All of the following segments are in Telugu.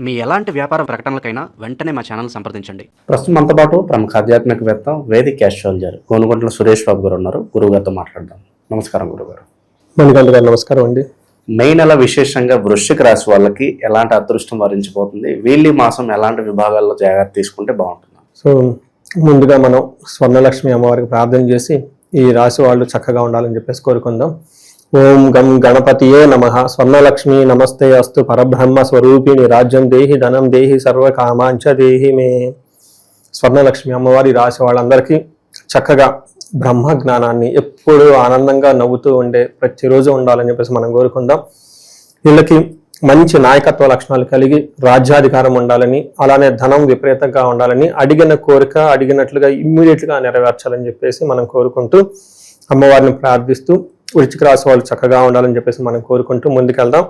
మీ ఎలాంటి వ్యాపార ప్రకటనలకైనా వెంటనే మా ఛానల్ సంప్రదించండి. ప్రస్తుతం మనతో పాటు ప్రముఖ ఆధ్యాత్మికవేత్త వేదిక్ ఆస్ట్రాలజర్ గోనుగొంట్ల సురేష్ బాబు గారు ఉన్నారు. గురువుగారితో మాట్లాడదాం. నమస్కారం గురుగారు. మణికంఠ గారు నమస్కారం అండి. మే నెల విశేషంగా వృశ్చిక రాశి వాళ్ళకి ఎలాంటి అదృష్టం వరించిపోతుంది, వీళ్ళ మాసం ఎలాంటి విభాగాల్లో జాగ్రత్త తీసుకుంటే బాగుంటుంది? సో ముందుగా మనం స్వర్ణలక్ష్మి అమ్మవారికి ప్రార్థన చేసి ఈ రాశి వాళ్ళు చక్కగా ఉండాలని చెప్పేసి కోరుకుందాం. ఓం గం గణపతియే నమః. స్వర్ణలక్ష్మి నమస్తే అస్తు పరబ్రహ్మ స్వరూపిణి రాజ్యం దేహి ధనం దేహి సర్వకామాంచ దేహి మే. స్వర్ణలక్ష్మి అమ్మవారి రాశి వాళ్ళందరికీ చక్కగా బ్రహ్మ జ్ఞానాన్ని ఎప్పుడూ ఆనందంగా నవ్వుతూ ఉండే ప్రతిరోజు ఉండాలని చెప్పేసి మనం కోరుకుందాం. వీళ్ళకి మంచి నాయకత్వ లక్షణాలు కలిగి రాజ్యాధికారం ఉండాలని, అలానే ధనం విపరీతంగా ఉండాలని, అడిగిన కోరిక అడిగినట్లుగా ఇమ్మీడియట్గా నెరవేర్చాలని చెప్పేసి మనం కోరుకుంటూ అమ్మవారిని ప్రార్థిస్తూ వృశ్చిక రాశి వాళ్ళు చక్కగా ఉండాలని చెప్పేసి మనం కోరుకుంటూ ముందుకెళ్దాం.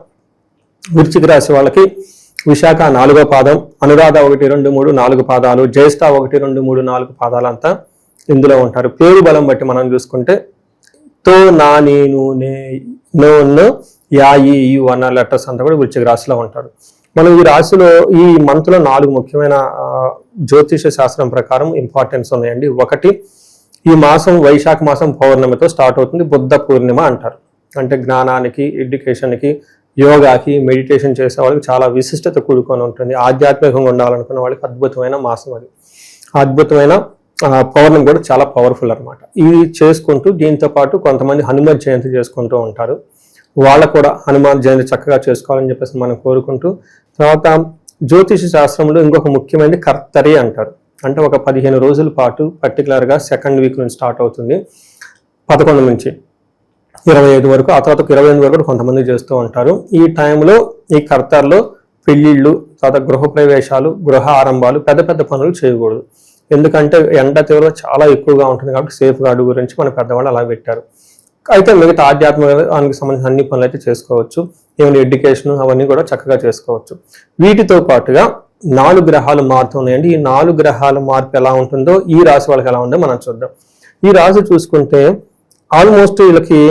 వృశ్చిక రాశి వాళ్ళకి విశాఖ 4వ పాదం, అనురాధ 1, 2, 3, 4 పాదాలు, జ్యేష్ఠ 1, 2, 3, 4 పాదాలు అంతా ఇందులో ఉంటారు. పేరు బలం బట్టి మనం చూసుకుంటే తో, నా, నేను, నే, నో, యా, ఈ, యు అన్న లెటర్స్ అంతా కూడా వృశ్చిక రాశిలో ఉంటారు. మనం ఈ రాశిలో ఈ మంత్లో 4 ముఖ్యమైన జ్యోతిష శాస్త్రం ప్రకారం ఇంపార్టెన్స్ ఉన్నాయండి. ఒకటి, ఈ మాసం వైశాఖ మాసం పౌర్ణమితో స్టార్ట్ అవుతుంది. బుద్ధ పూర్ణిమ అంటారు. అంటే జ్ఞానానికి, ఎడ్యుకేషన్కి, యోగాకి, మెడిటేషన్ చేసే వాళ్ళకి చాలా విశిష్టత కూడుకొని ఉంటుంది. ఆధ్యాత్మికంగా ఉండాలనుకున్న వాళ్ళకి అద్భుతమైన మాసం అది. అద్భుతమైన పౌర్ణమి కూడా చాలా పవర్ఫుల్ అనమాట. ఇవి చేసుకుంటూ దీంతో పాటు కొంతమంది హనుమత్ జయంతి చేసుకుంటూ ఉంటారు. వాళ్ళకు కూడా హనుమాన్ జయంతి చక్కగా చేసుకోవాలని చెప్పేసి మనం కోరుకుంటూ, తర్వాత జ్యోతిష శాస్త్రంలో ఇంకొక ముఖ్యమైనది కర్తరి అంటారు. అంటే ఒక 15 రోజుల పాటు పర్టికులర్గా సెకండ్ వీక్ నుంచి స్టార్ట్ అవుతుంది, 11 నుంచి 25 వరకు, ఆ తర్వాత 28 వరకు కూడా కొంతమంది చేస్తూ ఉంటారు. ఈ టైంలో ఈ కర్తర్లో పెళ్ళిళ్ళు, తర్వాత గృహ ప్రవేశాలు, గృహ ఆరంభాలు, పెద్ద పెద్ద పనులు చేయకూడదు. ఎందుకంటే ఎండ తీవ్రత చాలా ఎక్కువగా ఉంటుంది కాబట్టి సేఫ్ గార్డు గురించి మన పెద్దవాళ్ళు అలా పెట్టారు. అయితే మిగతా ఆధ్యాత్మికానికి సంబంధించిన అన్ని పనులు అయితే చేసుకోవచ్చు. ఏమైనా ఎడ్యుకేషన్ అవన్నీ కూడా చక్కగా చేసుకోవచ్చు. వీటితో పాటుగా 4 గ్రహాలు మారుతున్నాయండి. ఈ 4 గ్రహాల మార్పు ఎలా ఉంటుందో ఈ రాశి వాళ్ళకి ఎలా ఉందో మనం చూద్దాం. ఈ రాశి చూసుకుంటే ఆల్మోస్ట్ వీళ్ళకి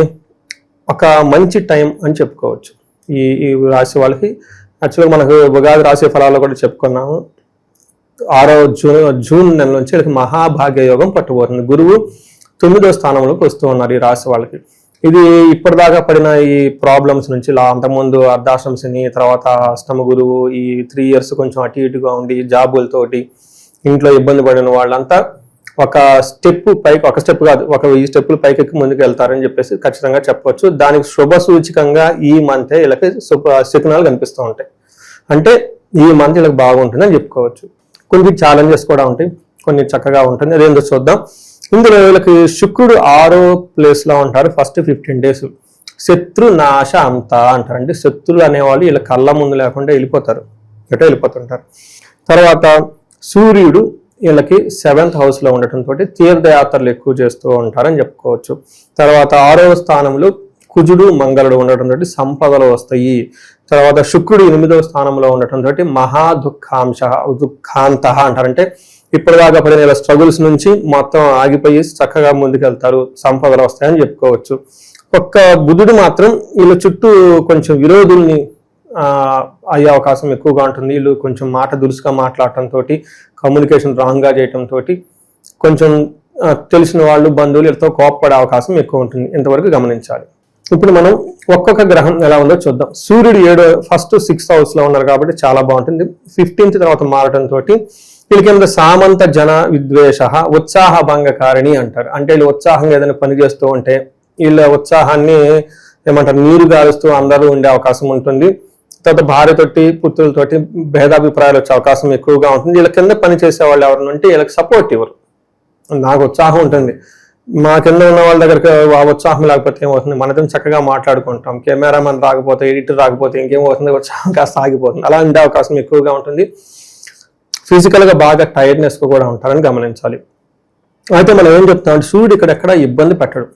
ఒక మంచి టైం అని చెప్పుకోవచ్చు. ఈ రాశి వాళ్ళకి యాక్చువల్గా మనకు ఉగాది రాశి ఫలాలు కూడా చెప్పుకున్నాము. 6వ జూన్ నెల నుంచి వీళ్ళకి మహాభాగ్య యోగం పట్టుబోతుంది. గురువు 9వ స్థానంలోకి వస్తూ ఉన్నారు ఈ రాశి వాళ్ళకి. ఇది ఇప్పటిదాకా పడిన ఈ ప్రాబ్లమ్స్ నుంచి అంతకుముందు అర్ధాష్టమ శని, తర్వాత అష్టమ గురువు, ఈ 3 years కొంచెం అటు ఇటుగా ఉండి జాబులతోటి ఇంట్లో ఇబ్బంది పడిన వాళ్ళంతా ఒక స్టెప్ కాదు, ఒక 1000 స్టెప్పులు పైకెక్కి ముందుకు వెళ్తారని చెప్పేసి ఖచ్చితంగా చెప్పవచ్చు. దానికి శుభ సూచికంగా ఈ మంతే వీళ్ళకి శకునాలు కనిపిస్తూ ఉంటాయి. అంటే ఈ మంత్ వీళ్ళకి బాగుంటుందని చెప్పుకోవచ్చు. కొన్ని ఛాలెంజెస్ కూడా ఉంటాయి, కొన్ని చక్కగా ఉంటుంది. అదేందో చూద్దాం. ఇందులో వీళ్ళకి శుక్రుడు 6వ ప్లేస్లో ఉంటారు. ఫస్ట్ 15 days శత్రు నాశ అంతా అంటారు. అంటే శత్రులు అనేవాళ్ళు వీళ్ళ కళ్ళ ముందు లేకుండా వెళ్ళిపోతుంటారు. తర్వాత సూర్యుడు వీళ్ళకి 7th హౌస్లో ఉండటంతో తీర్థయాత్రలు ఎక్కువ చేస్తూ ఉంటారని చెప్పుకోవచ్చు. తర్వాత 6వ స్థానంలో కుజుడు మంగళుడు ఉండటంతో సంపదలు వస్తాయి. తర్వాత శుక్రుడు 8వ స్థానంలో ఉండటంతో మహా దుఃఖాంత అంటారంటే ఇప్పటిదాకా పడిన స్ట్రగుల్స్ నుంచి మొత్తం ఆగిపోయి చక్కగా ముందుకెళ్తారు, సంపదలు వస్తాయని చెప్పుకోవచ్చు. ఒక్క బుధుడు మాత్రం వీళ్ళ చుట్టూ కొంచెం విరోధుల్ని అయ్యే అవకాశం ఎక్కువగా ఉంటుంది. వీళ్ళు కొంచెం మాట దురుసుగా మాట్లాడటంతో, కమ్యూనికేషన్ రాంగ్గా చేయటంతో కొంచెం తెలిసిన వాళ్ళు, బంధువులు వీళ్ళతో కోపపడే అవకాశం ఎక్కువ ఉంటుంది. ఇంతవరకు గమనించాలి. ఇప్పుడు మనం ఒక్కొక్క గ్రహం ఎలా ఉందో చూద్దాం. సూర్యుడు ఫస్ట్ 6th హౌస్లో ఉన్నారు కాబట్టి చాలా బాగుంటుంది. 15th తర్వాత మారటంతో వీళ్ళకి సామంత జన విద్వేష ఉత్సాహ భంగకారిణి అంటారు. అంటే వీళ్ళు ఉత్సాహంగా ఏదైనా పని చేస్తూ ఉంటే వీళ్ళ ఉత్సాహాన్ని ఏమంటారు, నీరు గారుస్తూ అందరూ ఉండే అవకాశం ఉంటుంది. తర్వాత భార్యతోటి, పుత్రులతోటి భేదాభిప్రాయాలు వచ్చే అవకాశం ఎక్కువగా ఉంటుంది. వీళ్ళ కింద పని చేసే వాళ్ళు ఎవరు అంటే వీళ్ళకి సపోర్ట్ ఇవ్వరు. నాకు ఉత్సాహం ఉంటుంది, మా కింద ఉన్న వాళ్ళ దగ్గరికి ఆ ఉత్సాహం లేకపోతే ఏమవుతుంది, మనతో చక్కగా మాట్లాడుకుంటాం, కెమెరామెన్ రాకపోతే, ఎడిటర్ రాకపోతే ఇంకేమవుతుంది, ఉత్సాహం కాస్త ఆగిపోతుంది. అలా ఉండే అవకాశం ఎక్కువగా ఉంటుంది. ఫిజికల్గా బాగా టైర్డ్నెస్ కూడా ఉంటారని గమనించాలి. అయితే మనం ఏం చెప్తాం, సూర్యుడు ఇక్కడెక్కడ ఇబ్బంది పెట్టడు,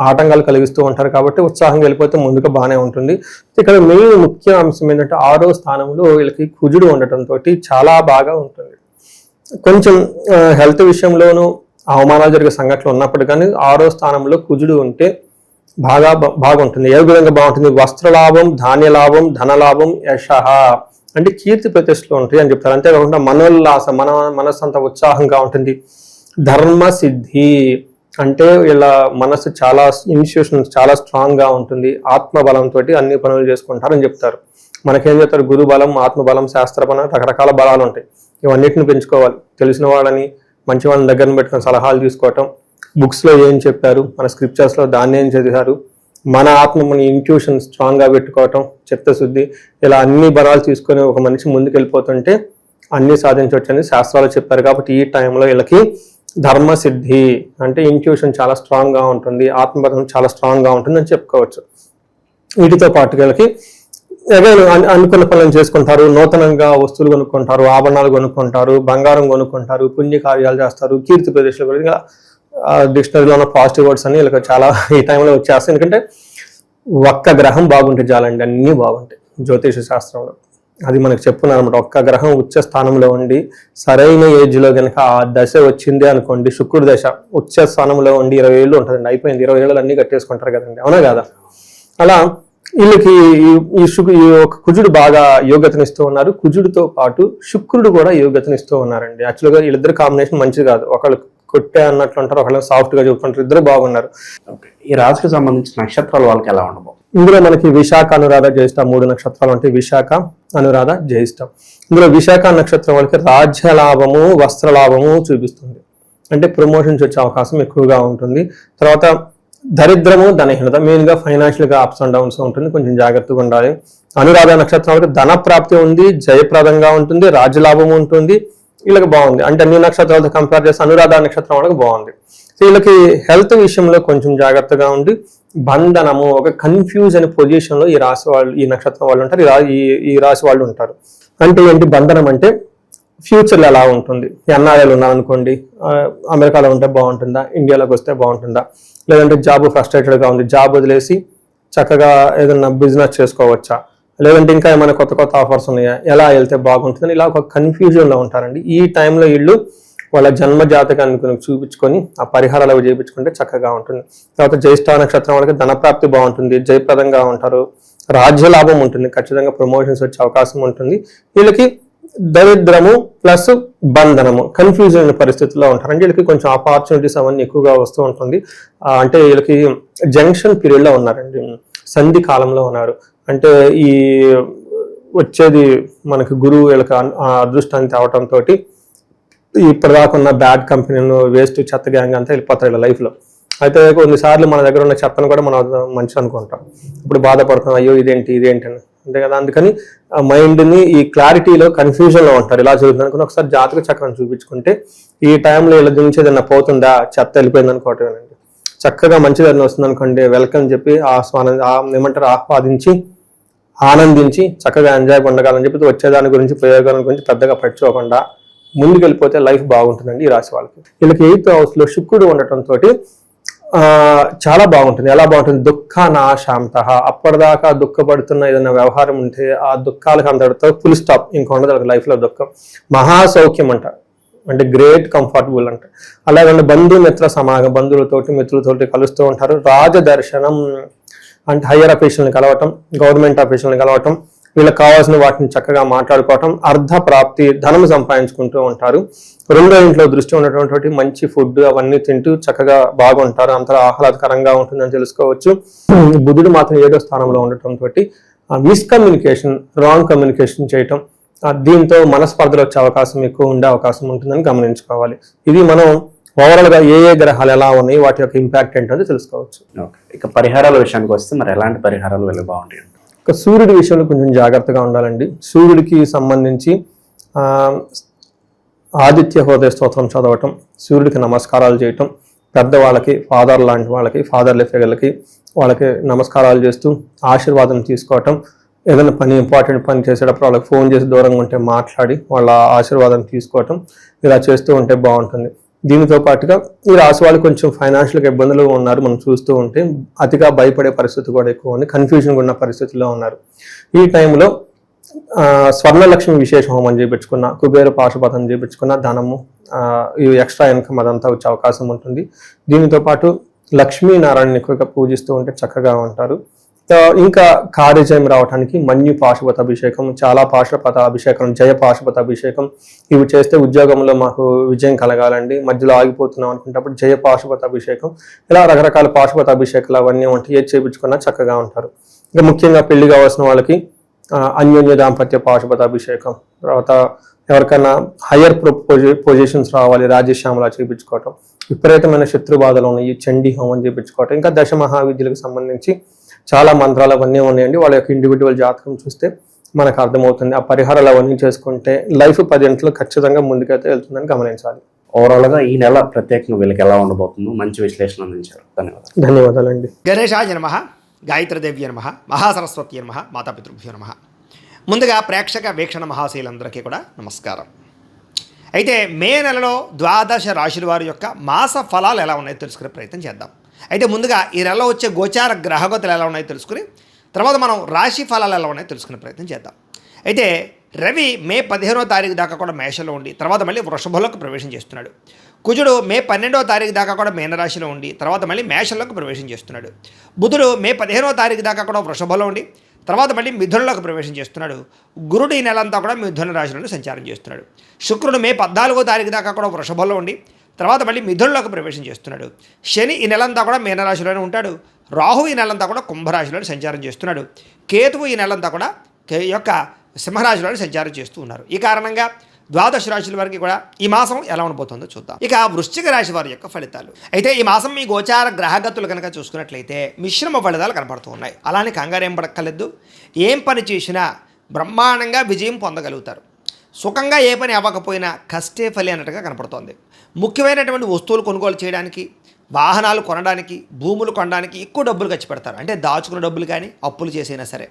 ఆటంకాలు కలిగిస్తూ ఉంటారు కాబట్టి ఉత్సాహంగా వెళ్ళిపోతే ముందుగా బాగానే ఉంటుంది. ఇక్కడ మెయిన్ ముఖ్య అంశం ఏంటంటే 6వ స్థానంలో వీళ్ళకి కుజుడు ఉండటంతో చాలా బాగా ఉంటుంది. కొంచెం హెల్త్ విషయంలోనూ అవమానాలు జరిగే సంఘటనలు ఉన్నప్పుడు కానీ 6వ స్థానంలో కుజుడు ఉంటే బాగుంటుంది. ఏ విధంగా బాగుంటుంది, వస్త్రలాభం, ధాన్యలాభం, ధనలాభం, యశ, అంటే కీర్తి ప్రతిష్టలు ఉంటాయి అని చెప్తారు. అంతేకాకుండా మనోల్లాస, మన మనస్సు అంతా ఉత్సాహంగా ఉంటుంది. ధర్మ సిద్ధి అంటే ఇలా మనసు చాలా ఇన్స్టిట్యూషన్స్ చాలా స్ట్రాంగ్ గా ఉంటుంది. ఆత్మబలంతో అన్ని పనులు చేసుకుంటారని చెప్తారు. మనకేం చెప్తారు, గురు బలం, ఆత్మబలం, శాస్త్ర బలం, రకరకాల బలాలు ఉంటాయి. ఇవన్నిటిని పెంచుకోవాలి. తెలిసిన వాళ్ళని, మంచి వాళ్ళని దగ్గర పెట్టుకుని సలహాలు తీసుకోవటం, బుక్స్ లో ఏం చెప్పారు, మన స్క్రిప్చర్స్ లో దాన్ని ఏం చదివారు, మన ఆత్మ, మన ఇంట్యూషన్ స్ట్రాంగ్ గా పెట్టుకోవటం, చిత్తశుద్ధి, ఇలా అన్ని బలాలు తీసుకొని ఒక మనిషి ముందుకు వెళ్ళిపోతుంటే అన్ని సాధించవచ్చు అని శాస్త్రాలు చెప్పారు. కాబట్టి ఈ టైంలో వీళ్ళకి ధర్మసిద్ధి అంటే ఇంట్యూషన్ చాలా స్ట్రాంగ్ గా ఉంటుంది, ఆత్మబలం చాలా స్ట్రాంగ్ గా ఉంటుంది అని చెప్పుకోవచ్చు. వీటితో పాటు వీళ్ళకి అనుకున్న పనులను చేసుకుంటారు, నూతనంగా వస్తువులు కొనుక్కుంటారు, ఆభరణాలు కొనుక్కుంటారు, బంగారం కొనుక్కుంటారు, పుణ్య కార్యాలు చేస్తారు, కీర్తి ప్రదేశాలు కూడా డిక్షనరీలో ఉన్న పాజిటివ్ వర్డ్స్ అని వీళ్ళకి చాలా ఈ టైంలో వచ్చేస్తాయి. ఎందుకంటే ఒక్క గ్రహం బాగుంటే చాలండి, అన్నీ బాగుంటాయి జ్యోతిష శాస్త్రంలో. అది మనకు చెప్పున్నారు అనమాట. ఒక్క గ్రహం ఉచ్చ స్థానంలో ఉండి సరైన ఏజ్ లో కనుక ఆ దశ వచ్చింది అనుకోండి, శుక్రుడి దశ ఉచ్చ స్థానంలో ఉండి 20 ఏళ్ళు ఉంటుందండి, అయిపోయింది. 20 ఏళ్ళు అన్ని కట్టేసుకుంటారు కదండి, అవునా కదా? అలా వీళ్ళకి ఈ ఒక కుజుడు బాగా యోగ్యతనిస్తూ ఉన్నారు. కుజుడితో పాటు శుక్రుడు కూడా యోగ్యతనిస్తూ ఉన్నారండి. యాక్చువల్గా వీళ్ళిద్దరు కాంబినేషన్ మంచిది కాదు. ఒకళ్ళు కొట్టే అన్నట్లు ఉంటారు, ఒకళ్ళు సాఫ్ట్ గా చెబుతుంటారు. ఇద్దరు బాగున్నారు. ఈ రాశికి సంబంధించిన నక్షత్రాలు వాళ్ళకి ఎలా ఉండవు? ఇందులో మనకి విశాఖ, అనురాధ, జ్యేష్ఠ 3 నక్షత్రాలు ఉంటాయి. విశాఖ, అనురాధ, జ్యేష్ఠ. ఇందులో విశాఖ నక్షత్రం వాళ్ళకి రాజ్య లాభము, వస్త్ర లాభము చూపిస్తుంది. అంటే ప్రమోషన్స్ వచ్చే అవకాశం ఎక్కువగా ఉంటుంది. తర్వాత దరిద్రము, ధనహీనత, మెయిన్ గా ఫైనాన్షియల్ గా అప్స్ అండ్ డౌన్స్ ఉంటుంది, కొంచెం జాగ్రత్తగా ఉండాలి. అనురాధ నక్షత్రం వాళ్ళకి ధన ప్రాప్తి ఉంది, జయప్రదంగా ఉంటుంది, రాజ్యలాభం ఉంటుంది. వీళ్ళకి బాగుంది. అంటే అన్ని నక్షత్రాలతో కంపేర్ చేస్తే అనురాధ నక్షత్రం వాళ్ళకి బాగుంది. సో వీళ్ళకి హెల్త్ విషయంలో కొంచెం జాగ్రత్తగా ఉండి, బంధనము, ఒక కన్ఫ్యూజ్ అనే పొజిషన్ లో ఈ రాశి వాళ్ళు, ఈ నక్షత్రం వాళ్ళు ఉంటారు, ఈ రాశి వాళ్ళు ఉంటారు. అంటే ఏంటి బంధనం అంటే ఫ్యూచర్ లో ఎలా ఉంటుంది? ఎన్ఆర్ఐలు ఉన్నారనుకోండి, అమెరికాలో ఉంటే బాగుంటుందా, ఇండియాలోకి వస్తే బాగుంటుందా, లేదంటే జాబ్ ఫ్రస్ట్రేటెడ్ గా ఉంది, జాబ్ వదిలేసి చక్కగా ఏదైనా బిజినెస్ చేసుకోవచ్చా, లేదంటే ఇంకా ఏమైనా కొత్త కొత్త ఆఫర్స్ ఉన్నాయా, ఎలా వెళ్తే బాగుంటుందని ఇలా ఒక కన్ఫ్యూజన్ లో ఉంటారండి. ఈ టైంలో వీళ్ళు వాళ్ళ జన్మ జాతకాన్ని చూపించుకొని ఆ పరిహారాలు అవి చేయించుకుంటే చక్కగా ఉంటుంది. తర్వాత జ్యేష్ఠ నక్షత్రం వాళ్ళకి ధనప్రాప్తి బాగుంటుంది, జయప్రదంగా ఉంటారు, రాజ్య లాభం ఉంటుంది, ఖచ్చితంగా ప్రమోషన్స్ వచ్చే అవకాశం ఉంటుంది. వీళ్ళకి దరిద్రము ప్లస్ బంధనము, కన్ఫ్యూజన్ పరిస్థితుల్లో ఉంటారు. అంటే వీళ్ళకి కొంచెం ఆపర్చునిటీస్ అవన్నీ ఎక్కువగా వస్తూ ఉంటుంది. అంటే వీళ్ళకి జంక్షన్ పీరియడ్ లో ఉన్నారండి, సంధి కాలంలో ఉన్నారు. అంటే ఈ వచ్చేది మనకి గురువు వీళ్ళకి అదృష్టాన్ని తేవటంతో ఇప్పటిదాకా ఉన్న బ్యాడ్ కంపెనీలు, వేస్ట్ చెత్త గ్యాంగ్ అంతా వెళ్ళిపోతారు ఇలా లైఫ్ లో. అయితే కొన్నిసార్లు మన దగ్గర ఉన్న చెత్తను కూడా మనం మంచి అనుకుంటాం, ఇప్పుడు బాధపడుతున్నాం, అయ్యో ఇదేంటి అని, అంతే కదా. అందుకని ఆ మైండ్ ని ఈ క్లారిటీలో కన్ఫ్యూజన్ లో ఉంటారు. ఇలా జరుగుతుంది అనుకుని ఒకసారి జాతక చక్రం చూపించుకుంటే ఈ టైంలో ఇలా నుంచి ఏదైనా పోతుందా, చెత్త వెళ్ళిపోయింది అనుకోవటమేనండి. చక్కగా మంచిదన్నా వస్తుంది అనుకోండి, వెల్కమ్ చెప్పి ఏమంటారు ఆస్వాదించి ఆనందించి చక్కగా ఎంజాయ్ ఉండగాలని చెప్పి వచ్చేదాని గురించి, ప్రయోగాల గురించి పెద్దగా పట్టుకోకుండా ముందుకు వెళ్ళిపోతే లైఫ్ బాగుంటుందండి ఈ రాశి వాళ్ళకి. వీళ్ళకి 8th హౌస్ లో శుక్రుడు ఉండటంతో చాలా బాగుంటుంది. ఎలా బాగుంటుంది? దుఃఖనాశాంత, అప్పటిదాకా దుఃఖపడుతున్న ఏదైనా వ్యవహారం ఉంటే ఆ దుఃఖాలకు అంతటితో ఫుల్ స్టాప్, ఇంకా ఉండదు లైఫ్ లో దుఃఖం. మహాసౌఖ్యం అంట, అంటే గ్రేట్ కంఫర్టబుల్ అంట. అలాగే బంధుమిత్ర సమాగం, బంధువులతోటి మిత్రులతోటి కలుస్తూ ఉంటారు. రాజదర్శనం అంటే హయ్యర్ అఫీషియల్ని కలవటం, గవర్నమెంట్ అఫీషియల్ని కలవటం, వీళ్ళకి కావాల్సిన వాటిని చక్కగా మాట్లాడుకోవటం, అర్ధ ప్రాప్తి, ధనం సంపాదించుకుంటూ ఉంటారు. రెండో ఇంట్లో దృష్టి ఉన్నటువంటి మంచి ఫుడ్ అవన్నీ తింటూ చక్కగా బాగుంటారు, అంతా ఆహ్లాదకరంగా ఉంటుందని తెలుసుకోవచ్చు. బుధుడు మాత్రం 7వ స్థానంలో ఉండటంతో మిస్కమ్యూనికేషన్, రాంగ్ కమ్యూనికేషన్ చేయటం, దీంతో మనస్పర్ధలు వచ్చే అవకాశం ఎక్కువ ఉండే అవకాశం ఉంటుందని గమనించుకోవాలి. ఇది మనం ఓవరాల్ గా ఏ గ్రహాలు ఎలా ఉన్నాయి, వాటి యొక్క ఇంపాక్ట్ ఏంటో తెలుసుకోవచ్చు. ఇక పరిహారాల విషయానికి వస్తే మరి ఎలాంటి పరిహారాలు వెళ్ళి బాగుంటాయి? ఇక సూర్యుడి విషయంలో కొంచెం జాగ్రత్తగా ఉండాలండి. సూర్యుడికి సంబంధించి ఆదిత్య హృదయ స్తోత్రం చదవటం, సూర్యుడికి నమస్కారాలు చేయటం, పెద్దవాళ్ళకి, ఫాదర్ లాంటి వాళ్ళకి, ఫాదర్లీ ఫిగర్లకి వాళ్ళకి నమస్కారాలు చేస్తూ ఆశీర్వాదం తీసుకోవటం, ఏదైనా ఇంపార్టెంట్ పని చేసేటప్పుడు వాళ్ళకి ఫోన్ చేసి దూరంగా ఉంటే మాట్లాడి వాళ్ళ ఆశీర్వాదం తీసుకోవటం, ఇలా చేస్తూ ఉంటే బాగుంటుంది. దీనితో పాటుగా ఈ రాశి వాళ్ళు కొంచెం ఫైనాన్షియల్గా ఇబ్బందులు ఉన్నారు, మనం చూస్తూ ఉంటే అతిగా భయపడే పరిస్థితి కూడా ఎక్కువ ఉంది, కన్ఫ్యూజన్గా ఉన్న పరిస్థితుల్లో ఉన్నారు. ఈ టైంలో స్వర్ణలక్ష్మి విశేష హోమం చేయించుకున్న, కుబేర పాశుపతం చేయించుకున్న ధనము, ఇవి ఎక్స్ట్రా ఇన్కమ్ అదంతా వచ్చే అవకాశం ఉంటుంది. దీనితో పాటు లక్ష్మీనారాయణ ఎక్కువగా పూజిస్తూ ఉంటే చక్కగా ఉంటారు. ఇంకా కార్యజయం రావడానికి మన్యు పాశుపత అభిషేకం, చాలా పాశుపత అభిషేకం, జయ పాశుపత అభిషేకం ఇవి చేస్తే ఉద్యోగంలో మాకు విజయం కలగాలండి, మధ్యలో ఆగిపోతున్నాం అనుకున్నప్పుడు జయ పాశుపత అభిషేకం, ఇలా రకరకాల పాశుపత అభిషేకాలు అవన్నీ ఉంటాయి. ఏది చేయించుకున్నా చక్కగా ఉంటారు. ఇంకా ముఖ్యంగా పెళ్లి కావాల్సిన వాళ్ళకి అన్యోన్య దాంపత్య పాశుపత అభిషేకం, తర్వాత ఎవరికైనా హయ్యర్ పొజిషన్స్ రావాలి, రాజశ్యామలా చేయించుకోవటం, విపరీతమైన శత్రు బాధలు ఉన్నాయి, చండీ హోమం చేయించుకోవటం, ఇంకా దశ మహావిద్యలకు సంబంధించి చాలా మంత్రాలు అవన్నీ ఉన్నాయండి. వాళ్ళ యొక్క ఇండివిజువల్ జాతకం చూస్తే మనకు అర్థమవుతుంది. ఆ పరిహారాలు అవన్నీ చేసుకుంటే లైఫ్ 10 గంటలు ఖచ్చితంగా ముందుకైతే వెళ్తుందని గమనించాలి. ఓవరాల్గా ఈ నెల ప్రత్యేకంగా వీళ్ళకి ఎలా ఉండబోతుందో మంచి విశ్లేషణ అందించారు. ధన్యవాదాలండి. గణేశాయ నమః, గాయత్రీదేవ్య నమః, మహాసరస్వతి నమః, మాతాపితృభ్యో నమః. ముందుగా ప్రేక్షక వీక్షణ మహాశీలందరికీ కూడా నమస్కారం. అయితే మే నెలలో 12 రాశుల వారి యొక్క మాస ఫలాలు ఎలా ఉన్నాయో తెలుసుకునే ప్రయత్నం చేద్దాం. అయితే ముందుగా ఈ నెలలో వచ్చే గోచార గ్రహగతులు ఎలా ఉన్నాయో తెలుసుకుని తర్వాత మనం రాశి ఫలాలు ఎలా ఉన్నాయో తెలుసుకునే ప్రయత్నం చేద్దాం. అయితే రవి మే 15వ తారీఖు దాకా కూడా మేషంలో ఉండి తర్వాత మళ్ళీ వృషభంలోకి ప్రవేశం చేస్తున్నాడు. కుజుడు మే 12వ తారీఖు దాకా కూడా మీనరాశిలో ఉండి తర్వాత మళ్ళీ మేషంలోకి ప్రవేశం చేస్తున్నాడు. బుధుడు మే 15వ తారీఖు దాకా కూడా వృషభంలో ఉండి తర్వాత మళ్ళీ మిథునంలోకి ప్రవేశం చేస్తున్నాడు. గురుడు ఈ నెలంతా కూడా మిథున రాశిలోనే సంచారం చేస్తున్నాడు. శుక్రుడు మే 14వ తారీఖు దాకా కూడా వృషభంలో ఉండి తర్వాత మళ్ళీ మిథునంలోకి ప్రవేశం చేస్తున్నాడు. శని ఈ నెలంతా కూడా మీనరాశిలోనే ఉంటాడు. రాహు ఈ నెలంతా కూడా కుంభరాశిలోనే సంచారం చేస్తున్నాడు. కేతువు ఈ నెలంతా కూడా యొక్క సింహరాశిలోనే సంచారం చేస్తూ ఉన్నారు. ఈ కారణంగా 12 రాశుల వారికి కూడా ఈ మాసం ఎలా ఉండబోతుందో చూద్దాం. ఇక వృశ్చిక రాశి వారి యొక్క ఫలితాలు. అయితే ఈ మాసం మీ గోచార గ్రహగతులు కనుక చూసుకున్నట్లయితే మిశ్రమ ఫలితాలు కనపడుతూ ఉన్నాయి. అలానే కంగారు ఏం పడక్కర్లేదు. ఏం పని చేసినా బ్రహ్మాండంగా విజయం పొందగలుగుతారు. సుఖంగా ఏ పని అవ్వకపోయినా కష్టే ఫలి అన్నట్టుగా కనపడుతోంది. ముఖ్యమైనటువంటి వస్తువులు కొనుగోలు చేయడానికి, వాహనాలు కొనడానికి, భూములు కొనడానికి ఎక్కువ డబ్బులు ఖర్చు పెడతారు. అంటే దాచుకున్న డబ్బులు కానీ అప్పులు చేసైనా సరే.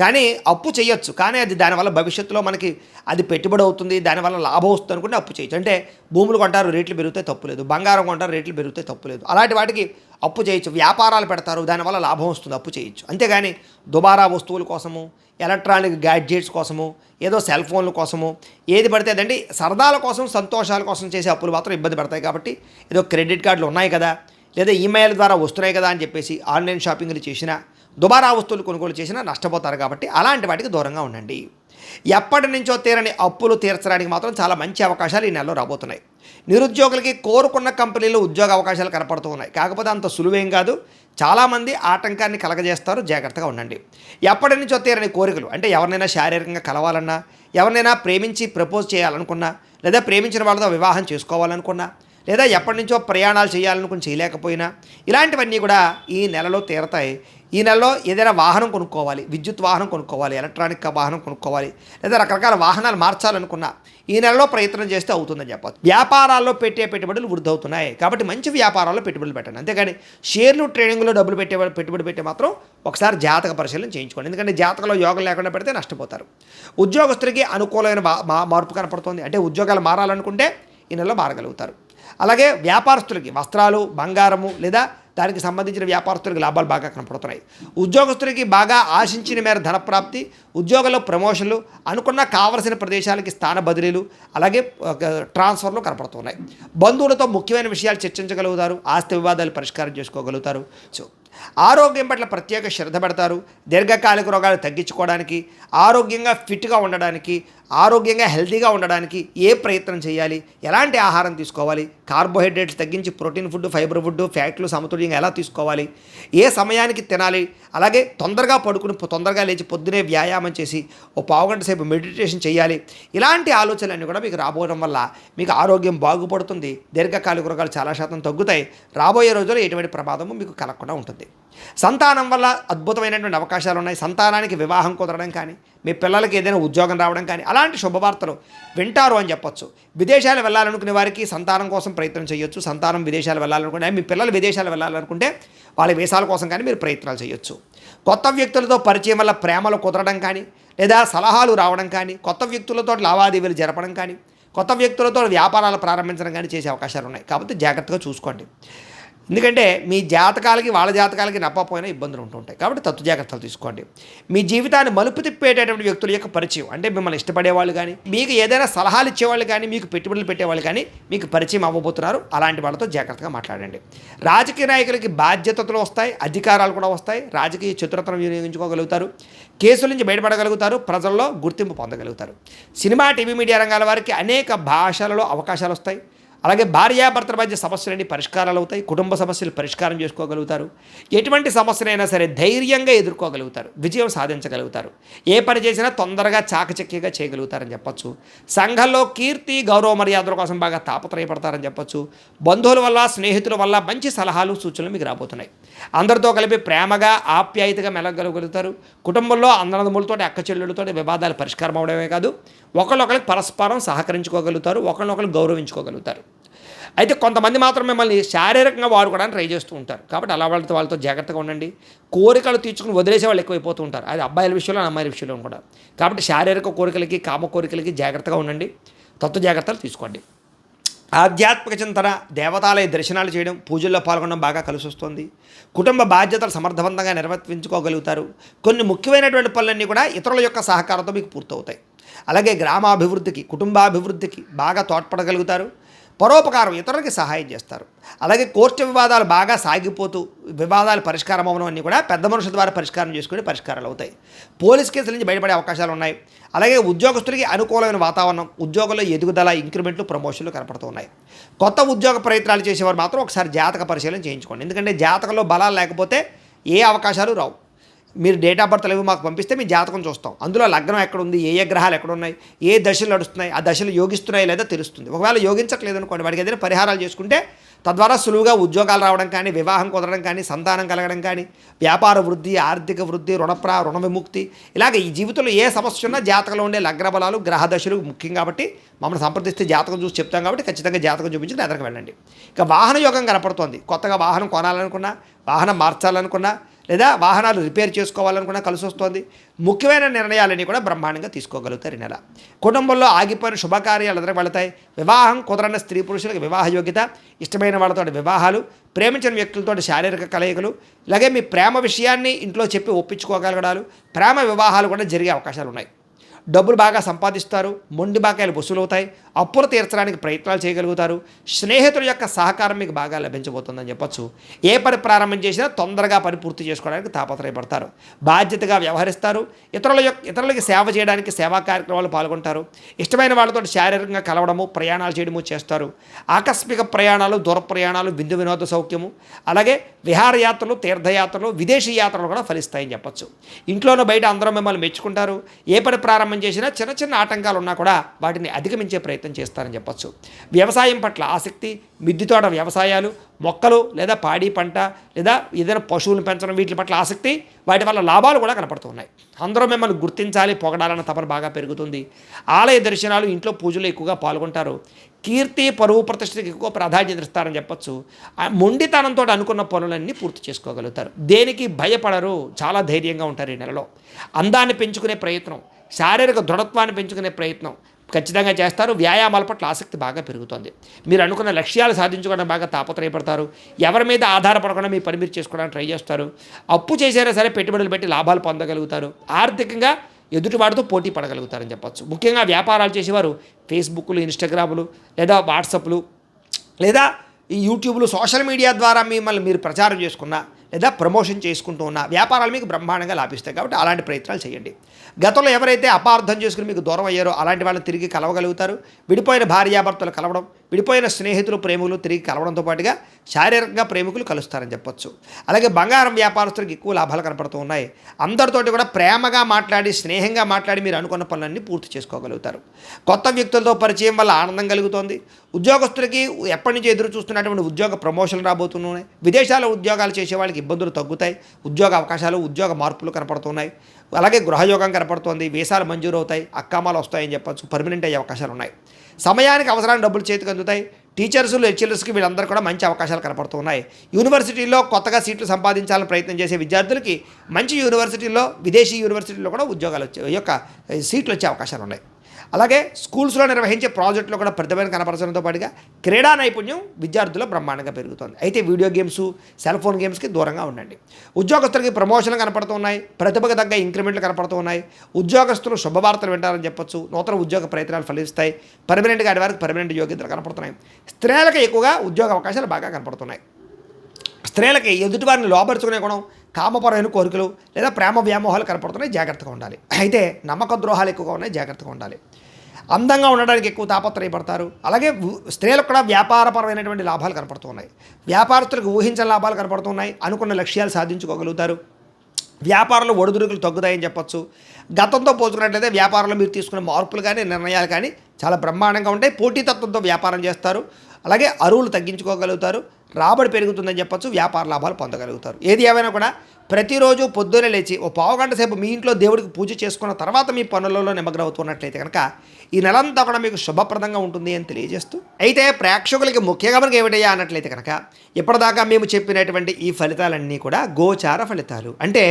కానీ అప్పు చేయొచ్చు, కానీ అది దానివల్ల భవిష్యత్తులో మనకి అది పెట్టుబడి అవుతుంది, దానివల్ల లాభం వస్తుంది అనుకుంటే అప్పు చేయొచ్చు. అంటే భూములు కొంటారు, రేట్లు పెరిగితే తప్పులేదు, బంగారం కొంటారు, రేట్లు పెరిగితే తప్పులేదు, అలాంటి వాటికి అప్పు చేయొచ్చు. వ్యాపారాలు పెడతారు, దానివల్ల లాభం వస్తుంది, అప్పు చేయొచ్చు. అంతేగాని దుబారా వస్తువుల కోసము, ఎలక్ట్రానిక్ గ్యాడ్జెట్స్ కోసము, ఏదో సెల్ ఫోన్ల కోసము ఏది పడితే అదండి సరదాల కోసం, సంతోషాల కోసం చేసే అప్పులు మాత్రం ఇబ్బంది పడతాయి. కాబట్టి ఏదో క్రెడిట్ కార్డులు ఉన్నాయి కదా, లేదా ఈమెయిల్ ద్వారా వస్తున్నాయి కదా అని చెప్పేసి ఆన్లైన్ షాపింగ్లు చేసినా, దుబారా వస్తువులు కొనుగోలు చేసినా నష్టపోతారు. కాబట్టి అలాంటి వాటికి దూరంగా ఉండండి. ఎప్పటి నుంచో తీరని అప్పులు తీర్చడానికి మాత్రం చాలా మంచి అవకాశాలు ఈ నెలలో రాబోతున్నాయి. నిరుద్యోగులకి కోరుకున్న కంపెనీలో ఉద్యోగ అవకాశాలు కనపడుతూ ఉన్నాయి. కాకపోతే అంత సులువేం కాదు, చాలామంది ఆటంకాన్ని కలగజేస్తారు, జాగ్రత్తగా ఉండండి. ఎప్పటి నుంచో తీరని కోరికలు, అంటే ఎవరినైనా శారీరకంగా కలవాలన్నా, ఎవరినైనా ప్రేమించి ప్రపోజ్ చేయాలనుకున్నా, లేదా ప్రేమించిన వాళ్ళతో వివాహం చేసుకోవాలనుకున్నా, లేదా ఎప్పటి నుంచో ప్రయాణాలు చేయాలనుకుని చేయలేకపోయినా ఇలాంటివన్నీ కూడా ఈ నెలలో తీరతాయి. ఈ నెలలో ఏదైనా వాహనం కొనుక్కోవాలి, విద్యుత్ వాహనం కొనుక్కోవాలి, ఎలక్ట్రానిక్ వాహనం కొనుక్కోవాలి, లేదా రకరకాల వాహనాలు మార్చాలనుకున్నా ఈ నెలలో ప్రయత్నం చేస్తే అవుతుందని చెప్పచ్చు. వ్యాపారాల్లో పెట్టే పెట్టుబడులు వృద్ధి అవుతున్నాయి. కాబట్టి మంచి వ్యాపారాల్లో పెట్టుబడులు పెట్టండి. అంతేగాని షేర్లు ట్రేడింగ్లో డబ్బులు పెట్టుబడి పెట్టే మాత్రం ఒకసారి జాతక పరిశీలన చేయించుకోండి. ఎందుకంటే జాతకంలో యోగం లేకుండా పెడితే నష్టపోతారు. ఉద్యోగస్తులకి అనుకూలమైన మార్పు కనపడుతుంది. అంటే ఉద్యోగాలు మారాలనుకుంటే ఈ నెలలో మారగలుగుతారు. అలాగే వ్యాపారస్తులకి వస్త్రాలు, బంగారము లేదా దానికి సంబంధించిన వ్యాపారస్తులకి లాభాలు బాగా కనపడుతున్నాయి. ఉద్యోగస్తులకి బాగా ఆశించిన మేర ధనప్రాప్తి, ఉద్యోగంలో ప్రమోషన్లు, అనుకున్న కావలసిన ప్రదేశాలకి స్థాన బదిలీలు, అలాగే ట్రాన్స్ఫర్లు కనపడుతున్నాయి. బంధువులతో ముఖ్యమైన విషయాలు చర్చించగలుగుతారు, ఆస్తి వివాదాలు పరిష్కారం చేసుకోగలుగుతారు. సో ఆరోగ్యం పట్ల ప్రత్యేక శ్రద్ధ పెడతారు. దీర్ఘకాలిక రోగాలు తగ్గించుకోవడానికి, ఆరోగ్యంగా ఫిట్గా ఉండడానికి, ఆరోగ్యంగా హెల్తీగా ఉండడానికి ఏ ప్రయత్నం చేయాలి, ఎలాంటి ఆహారం తీసుకోవాలి, కార్బోహైడ్రేట్స్ తగ్గించి ప్రోటీన్ ఫుడ్, ఫైబర్ ఫుడ్, ఫ్యాట్లు సమతుల్యంగా ఎలా తీసుకోవాలి, ఏ సమయానికి తినాలి, అలాగే తొందరగా పడుకుని తొందరగా లేచి పొద్దునే వ్యాయామం చేసి ఓ పావుగంట సేపు మెడిటేషన్ చేయాలి. ఇలాంటి ఆలోచనలన్నీ కూడా మీకు రాబోవడం వల్ల మీకు ఆరోగ్యం బాగుపడుతుంది. దీర్ఘకాలిక రోగాలు చాలా శాతం తగ్గుతాయి. రాబోయే రోజుల్లో ఎటువంటి ప్రమాదము మీకు కలగకుండా ఉంటుంది. సంతానం వల్ల అద్భుతమైనటువంటి అవకాశాలు ఉన్నాయి. సంతానానికి వివాహం కుదరడం కానీ, మీ పిల్లలకి ఏదైనా ఉద్యోగం రావడం కానీ అలాంటి శుభవార్తలు వింటారు అని చెప్పొచ్చు. విదేశాలు వెళ్ళాలనుకునే వారికి సంతానం కోసం ప్రయత్నం చేయొచ్చు. సంతానం విదేశాలు వెళ్ళాలనుకుంటే, మీ పిల్లలు విదేశాలు వెళ్ళాలనుకుంటే వాళ్ళ వీసాల కోసం కానీ మీరు ప్రయత్నాలు చేయొచ్చు. కొత్త వ్యక్తులతో పరిచయం వల్ల ప్రేమలు కుదరడం కానీ, లేదా సలహాలు రావడం కానీ, కొత్త వ్యక్తులతో లావాదేవీలు జరపడం కానీ, కొత్త వ్యక్తులతో వ్యాపారాలు ప్రారంభించడం కానీ చేసే అవకాశాలు ఉన్నాయి. కాబట్టి జాగ్రత్తగా చూసుకోండి. ఎందుకంటే మీ జాతకాలకి వాళ్ళ జాతకాలకి నప్పపోయినా ఇబ్బందులు ఉంటుంటాయి. కాబట్టి తత్తు జాగ్రత్తలు తీసుకోండి. మీ జీవితాన్ని మలుపు తిప్పేటటువంటి వ్యక్తుల యొక్క పరిచయం, అంటే మిమ్మల్ని ఇష్టపడేవాళ్ళు కానీ, మీకు ఏదైనా సలహాలు ఇచ్చేవాళ్ళు కానీ, మీకు పెట్టుబడులు పెట్టేవాళ్ళు కానీ మీకు పరిచయం అవ్వబోతున్నారు. అలాంటి వాళ్ళతో జాగ్రత్తగా మాట్లాడండి. రాజకీయ నాయకులకి బాధ్యతలు వస్తాయి, అధికారాలు కూడా వస్తాయి. రాజకీయ చతురతను వినియోగించుకోగలుగుతారు. కేసుల నుంచి బయటపడగలుగుతారు. ప్రజల్లో గుర్తింపు పొందగలుగుతారు. సినిమా, టీవీ, మీడియా రంగాల వారికి అనేక భాషలలో అవకాశాలు వస్తాయి. అలాగే భార్యాభర్తల మధ్య సమస్యలన్నీ పరిష్కారాలు అవుతాయి. కుటుంబ సమస్యలు పరిష్కారం చేసుకోగలుగుతారు. ఎటువంటి సమస్యనైనా సరే ధైర్యంగా ఎదుర్కోగలుగుతారు. విజయం సాధించగలుగుతారు. ఏ పని చేసినా తొందరగా చాకచక్యంగా చేయగలుగుతారని చెప్పొచ్చు. సంఘంలో కీర్తి, గౌరవ మర్యాదల కోసం బాగా తాపత్రయపడతారని చెప్పొచ్చు. బంధువుల వల్ల, స్నేహితుల వల్ల మంచి సలహాలు, సూచనలు మీకు రాబోతున్నాయి. అందరితో కలిపి ప్రేమగా, ఆప్యాయతగా మెలగలుగుతారు. కుటుంబంలో అన్నదమ్ములతో, అక్క చెల్లెళ్ళతో వివాదాలు పరిష్కారం అవడమే కాదు, ఒకళ్ళొకరికి పరస్పరం సహకరించుకోగలుగుతారు. ఒకళ్ళొకరు గౌరవించుకోగలుగుతారు. అయితే కొంతమంది మాత్రం మిమ్మల్ని శారీరకంగా వాడుకోవడానికి ట్రై చేస్తూ ఉంటారు. కాబట్టి అలా వాళ్ళతో జాగ్రత్తగా ఉండండి. కోరికలు తీర్చుకుని వదిలేసే వాళ్ళు ఎక్కువైపోతూ ఉంటారు. అది అబ్బాయిల విషయంలో, అమ్మాయిల విషయంలో కూడా. కాబట్టి శారీరక కోరికలకి, కామ కోరికలకి జాగ్రత్తగా ఉండండి. తత్వ జాగ్రత్తలు తీసుకోండి. ఆధ్యాత్మిక చింతన, దేవతాలయ దర్శనాలు చేయడం, పూజల్లో పాల్గొనడం బాగా కలిసి వస్తుంది. కుటుంబ బాధ్యతలు సమర్థవంతంగా నిర్వర్తించుకోగలుగుతారు. కొన్ని ముఖ్యమైనటువంటి పనులన్నీ కూడా ఇతరుల యొక్క సహకారంతో మీకు పూర్తవుతాయి. అలాగే గ్రామాభివృద్ధికి, కుటుంబాభివృద్ధికి బాగా తోడ్పడగలుగుతారు. పరోపకారం, ఇతరులకి సహాయం చేస్తారు. అలాగే కోర్టు వివాదాలు బాగా సాగిపోతూ వివాదాలు పరిష్కారం అవ్వడం అన్నీ కూడా పెద్ద మనుషుల ద్వారా పరిష్కారం చేసుకుని పరిష్కారాలు అవుతాయి. పోలీస్ కేసుల నుంచి బయటపడే అవకాశాలు ఉన్నాయి. అలాగే ఉద్యోగస్తులకి అనుకూలమైన వాతావరణం, ఉద్యోగంలో ఎదుగుదల, ఇంక్రిమెంట్లు, ప్రమోషన్లు కనపడుతున్నాయి. కొత్త ఉద్యోగ ప్రయత్నాలు చేసేవారు మాత్రం ఒకసారి జాతక పరిశీలన చేయించుకోండి. ఎందుకంటే జాతకంలో బలాలు లేకపోతే ఏ అవకాశాలు రావు. మీరు డేట్ ఆఫ్ బర్త్లు మాకు పంపిస్తే మీ జాతకం చూస్తాం. అందులో లగ్నం ఎక్కడుంది, ఏ గ్రహాలు ఎక్కడున్నాయి, ఏ దశలు నడుస్తున్నాయి, ఆ దశలు యోగిస్తున్నాయి లేదా తెలుస్తుంది. ఒకవేళ యోగించట్లేదు అనుకోండి, వాడికి ఏదైనా పరిహారాలు చేసుకుంటే తద్వారా సులువుగా ఉద్యోగాలు రావడం కానీ, వివాహం కుదరడం కానీ, సంతానం కలగడం కానీ, వ్యాపార వృద్ధి, ఆర్థిక వృద్ధి, రుణ విముక్తి, ఇలాగ ఈ జీవితంలో ఏ సమస్య ఉన్నా జాతకంలో ఉండే లగ్న బలాలు, గ్రహ దశలు ముఖ్యం. కాబట్టి మమ్మల్ని సంప్రదిస్తే జాతకం చూసి చెప్తాం. కాబట్టి ఖచ్చితంగా జాతకం చూపించి ఎదరికి వెళ్ళండి. ఇక వాహన యోగం కనపడుతోంది. కొత్తగా వాహనం కొనాలనుకున్నా, వాహనం మార్చాలనుకున్నా, లేదా వాహనాలు రిపేర్ చేసుకోవాలనుకున్నా కలిసి వస్తుంది. ముఖ్యమైన నిర్ణయాలన్నీ కూడా బ్రహ్మాండంగా తీసుకోగలుగుతారు ఈ నెల. కుటుంబంలో ఆగిపోయిన శుభకార్యాలు ఎదురు వెళతాయి. వివాహం కుదరని స్త్రీ పురుషులకు వివాహ యోగ్యత, ఇష్టమైన వాళ్ళతో వివాహాలు, ప్రేమించిన వ్యక్తులతో శారీరక కలయికలు, ఇలాగే మీ ప్రేమ విషయాన్ని ఇంట్లో చెప్పి ఒప్పించుకోగలగడాలు, ప్రేమ వివాహాలు కూడా జరిగే అవకాశాలు ఉన్నాయి. డబ్బులు బాగా సంపాదిస్తారు. మొండి బాకాయలు వసూలవుతాయి. అప్పులు తీర్చడానికి ప్రయత్నాలు చేయగలుగుతారు. స్నేహితుల యొక్క సహకారం మీకు బాగా లభించబోతుందని చెప్పొచ్చు. ఏ పని ప్రారంభం చేసినా తొందరగా పని పూర్తి చేసుకోవడానికి తాపత్రయపడతారు. బాధ్యతగా వ్యవహరిస్తారు. ఇతరులకి సేవ చేయడానికి సేవా కార్యక్రమాలు పాల్గొంటారు. ఇష్టమైన వాళ్ళతో శారీరకంగా కలవడము, ప్రయాణాలు చేయడము చేస్తారు. ఆకస్మిక ప్రయాణాలు, దూర ప్రయాణాలు, విందు వినోద సౌఖ్యము, అలాగే విహారయాత్రలు, తీర్థయాత్రలు, విదేశీ యాత్రలు కూడా ఫలిస్తాయని చెప్పొచ్చు. ఇంట్లోనూ బయట అందరూ మిమ్మల్ని మెచ్చుకుంటారు. ఏ పని ప్రారంభం చేసినా చిన్న చిన్న ఆటంకాలు ఉన్నా కూడా వాటిని అధిగమించే ప్రయత్నం చేస్తారని చెప్పొచ్చు. వ్యవసాయం పట్ల ఆసక్తి, మిద్దె తోట వ్యవసాయాలు, మొక్కలు లేదా పాడి పంట లేదా ఏదైనా పశువులను పెంచడం, వీటి పట్ల ఆసక్తి, వాటి వల్ల లాభాలు కూడా కనపడుతున్నాయి. అందరూ మిమ్మల్ని గుర్తించాలి, పొగడాలన్న తపన బాగా పెరుగుతుంది. ఆలయ దర్శనాలు, ఇంట్లో పూజలు ఎక్కువగా పాల్గొంటారు. కీర్తి, పరువు, ప్రతిష్టకి ఎక్కువ ప్రాధాన్యత ఇస్తారని చెప్పొచ్చు. మొండితనంతో అనుకున్న పనులన్నీ పూర్తి చేసుకోగలుగుతారు. దేనికి భయపడరు. చాలా ధైర్యంగా ఉంటారు ఈ నెలలో. అందాన్ని పెంచుకునే ప్రయత్నం, శారీరక దృఢత్వాన్ని పెంచుకునే ప్రయత్నం ఖచ్చితంగా చేస్తారు. వ్యాయామాల పట్ల ఆసక్తి బాగా పెరుగుతుంది. మీరు అనుకున్న లక్ష్యాలు సాధించుకోవడం బాగా తాపత్రయపడతారు. ఎవరి మీద ఆధారపడకుండా మీ పని మీరు చేసుకోవడానికి ట్రై చేస్తారు. అప్పు చేసినా సరే పెట్టుబడులు పెట్టి లాభాలు పొందగలుగుతారు. ఆర్థికంగా ఎదుటివాడితో పోటీ పడగలుగుతారని చెప్పొచ్చు. ముఖ్యంగా వ్యాపారాలు చేసేవారు ఫేస్బుక్లు, ఇన్స్టాగ్రాములు లేదా వాట్సాప్లు లేదా ఈ యూట్యూబ్లు, సోషల్ మీడియా ద్వారా మిమ్మల్ని మీరు ప్రచారం చేసుకున్నా లేదా ప్రమోషన్ చేసుకుంటూ ఉన్న వ్యాపారాలు మీకు బ్రహ్మాండంగా లాభిస్తాయి. కాబట్టి అలాంటి ప్రయత్నాలు చేయండి. గతంలో ఎవరైతే అపార్థం చేసుకుని మీకు దూరం అయ్యారో అలాంటి వాళ్ళని తిరిగి కలవగలుగుతారు. విడిపోయిన భార్యాభర్తలు కలవడం, విడిపోయిన స్నేహితులు, ప్రేమికులు తిరిగి కలవడంతో పాటుగా శారీరకంగా ప్రేమికులు కలుస్తారని చెప్పొచ్చు. అలాగే బంగారం వ్యాపారస్తులకు ఎక్కువ లాభాలు కనపడుతూ ఉన్నాయి. అందరితోటి కూడా ప్రేమగా మాట్లాడి, స్నేహంగా మాట్లాడి మీరు అనుకున్న పనులన్నీ పూర్తి చేసుకోగలుగుతారు. కొత్త వ్యక్తులతో పరిచయం వల్ల ఆనందం కలుగుతోంది. ఉద్యోగస్తులకి ఎప్పటి నుంచి ఎదురు చూస్తున్నటువంటి ఉద్యోగ ప్రమోషన్లు రాబోతున్నాయి. విదేశాల్లో ఉద్యోగాలు చేసే వాళ్ళకి ఇబ్బందులు తగ్గుతాయి. ఉద్యోగ అవకాశాలు, ఉద్యోగ మార్పులు కనపడుతున్నాయి. అలాగే గృహయోగం కనపడుతోంది. వీసాలు మంజూరు అవుతాయి. అక్కామాలు వస్తాయని చెప్పొచ్చు. పర్మనెంట్ అయ్యే అవకాశాలు ఉన్నాయి. సమయానికి అవసరానికి డబ్బులు చేతికి అందుతాయి. టీచర్స్, లెక్చరర్స్కి వీళ్ళందరూ కూడా మంచి అవకాశాలు కనపడుతున్నాయి. యూనివర్సిటీల్లో కొత్తగా సీట్లు సంపాదించాలని ప్రయత్నం చేసే విద్యార్థులకి మంచి యూనివర్సిటీల్లో, విదేశీ యూనివర్సిటీల్లో కూడా ఉద్యోగాలు వచ్చే సీట్లు వచ్చే అవకాశాలు ఉన్నాయి. అలాగే స్కూల్స్లో నిర్వహించే ప్రాజెక్టులో కూడా ప్రతిభను కనపరచడంతో పాటుగా క్రీడా నైపుణ్యం విద్యార్థుల్లో బ్రహ్మాండంగా పెరుగుతుంది. అయితే వీడియో గేమ్స్, సెల్ ఫోన్ గేమ్స్కి దూరంగా ఉండండి. ఉద్యోగస్తులకి ప్రమోషన్లు కనపడుతున్నాయి, ప్రతిభకు తగ్గ ఇంక్రిమెంట్లు కనపడుతున్నాయి, ఉద్యోగస్తులు శుభవార్తలు వింటారని చెప్పొచ్చు, నూతన ఉద్యోగ ప్రయత్నాలు ఫలిస్తాయి, పర్మనెంట్గా ఆడి వారికి పర్మనెంట్ యోగ్యతలు కనపడుతున్నాయి. స్త్రీలకు ఎక్కువగా ఉద్యోగ అవకాశాలు బాగా కనపడుతున్నాయి. స్త్రీలకి ఎదుటివారిని లోపరుచుకునే గుణం, కామపరమైన కోరికలు లేదా ప్రేమ వ్యామోహాలు కనపడుతున్నాయి, జాగ్రత్తగా ఉండాలి. అయితే నమ్మక ద్రోహాలు ఎక్కువగా ఉన్నాయి, జాగ్రత్తగా ఉండాలి. అందంగా ఉండడానికి ఎక్కువ తాపత్రయపడతారు. అలాగే స్త్రీలకు కూడా వ్యాపారపరమైనటువంటి లాభాలు కనపడుతున్నాయి. వ్యాపారస్తులకు ఊహించని లాభాలు కనపడుతున్నాయి, అనుకున్న లక్ష్యాలు సాధించుకోగలుగుతారు. వ్యాపారంలో ఒడిదుడుకులు తగ్గుతాయని చెప్పొచ్చు. గతంతో పోల్చుకున్నట్లయితే వ్యాపారంలో మీరు తీసుకున్న మార్పులు కానీ నిర్ణయాలు కానీ చాలా బ్రహ్మాండంగా ఉంటాయి. పోటీతత్వంతో వ్యాపారం చేస్తారు. అలాగే అరువులు తగ్గించుకోగలుగుతారు, రాబడి పెరుగుతుందని చెప్పొచ్చు, వ్యాపార లాభాలు పొందగలుగుతారు. ఏది ఏమైనా కూడా ప్రతిరోజు పొద్దున్నే లేచి ఓ పావుగంట సేపు మీ ఇంట్లో దేవుడికి పూజ చేసుకున్న తర్వాత మీ పనులలో నిమగ్నం అవుతున్నట్లయితే కనుక ఈ నెలంతా కూడా మీకు శుభప్రదంగా ఉంటుంది అని తెలియజేస్తూ, అయితే ప్రేక్షకులకి ముఖ్యంగా మనకి ఏమిటయ్యా అన్నట్లయితే కనుక ఇప్పటిదాకా మేము చెప్పినటువంటి ఈ ఫలితాలన్నీ కూడా గోచార ఫలితాలు. అంటే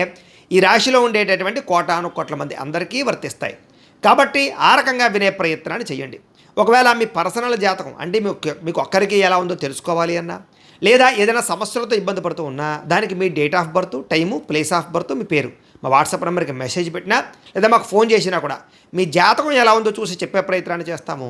ఈ రాశిలో ఉండేటటువంటి కోటాను కోట్ల మంది అందరికీ వర్తిస్తాయి. కాబట్టి ఆ రకంగా వినే ప్రయత్నాన్ని చేయండి. ఒకవేళ మీ పర్సనల్ జాతకం అంటే మీకు ఒక్కరికి ఎలా ఉందో తెలుసుకోవాలి అన్నా, లేదా ఏదైనా సమస్యలతో ఇబ్బంది పడుతూ ఉన్నా దానికి మీ date of birth, time, place of birth, మీ పేరు మా వాట్సాప్ నెంబర్కి మెసేజ్ పెట్టినా లేదా మాకు ఫోన్ చేసినా కూడా మీ జాతకం ఎలా ఉందో చూసి చెప్పే ప్రయత్నాన్ని చేస్తాము.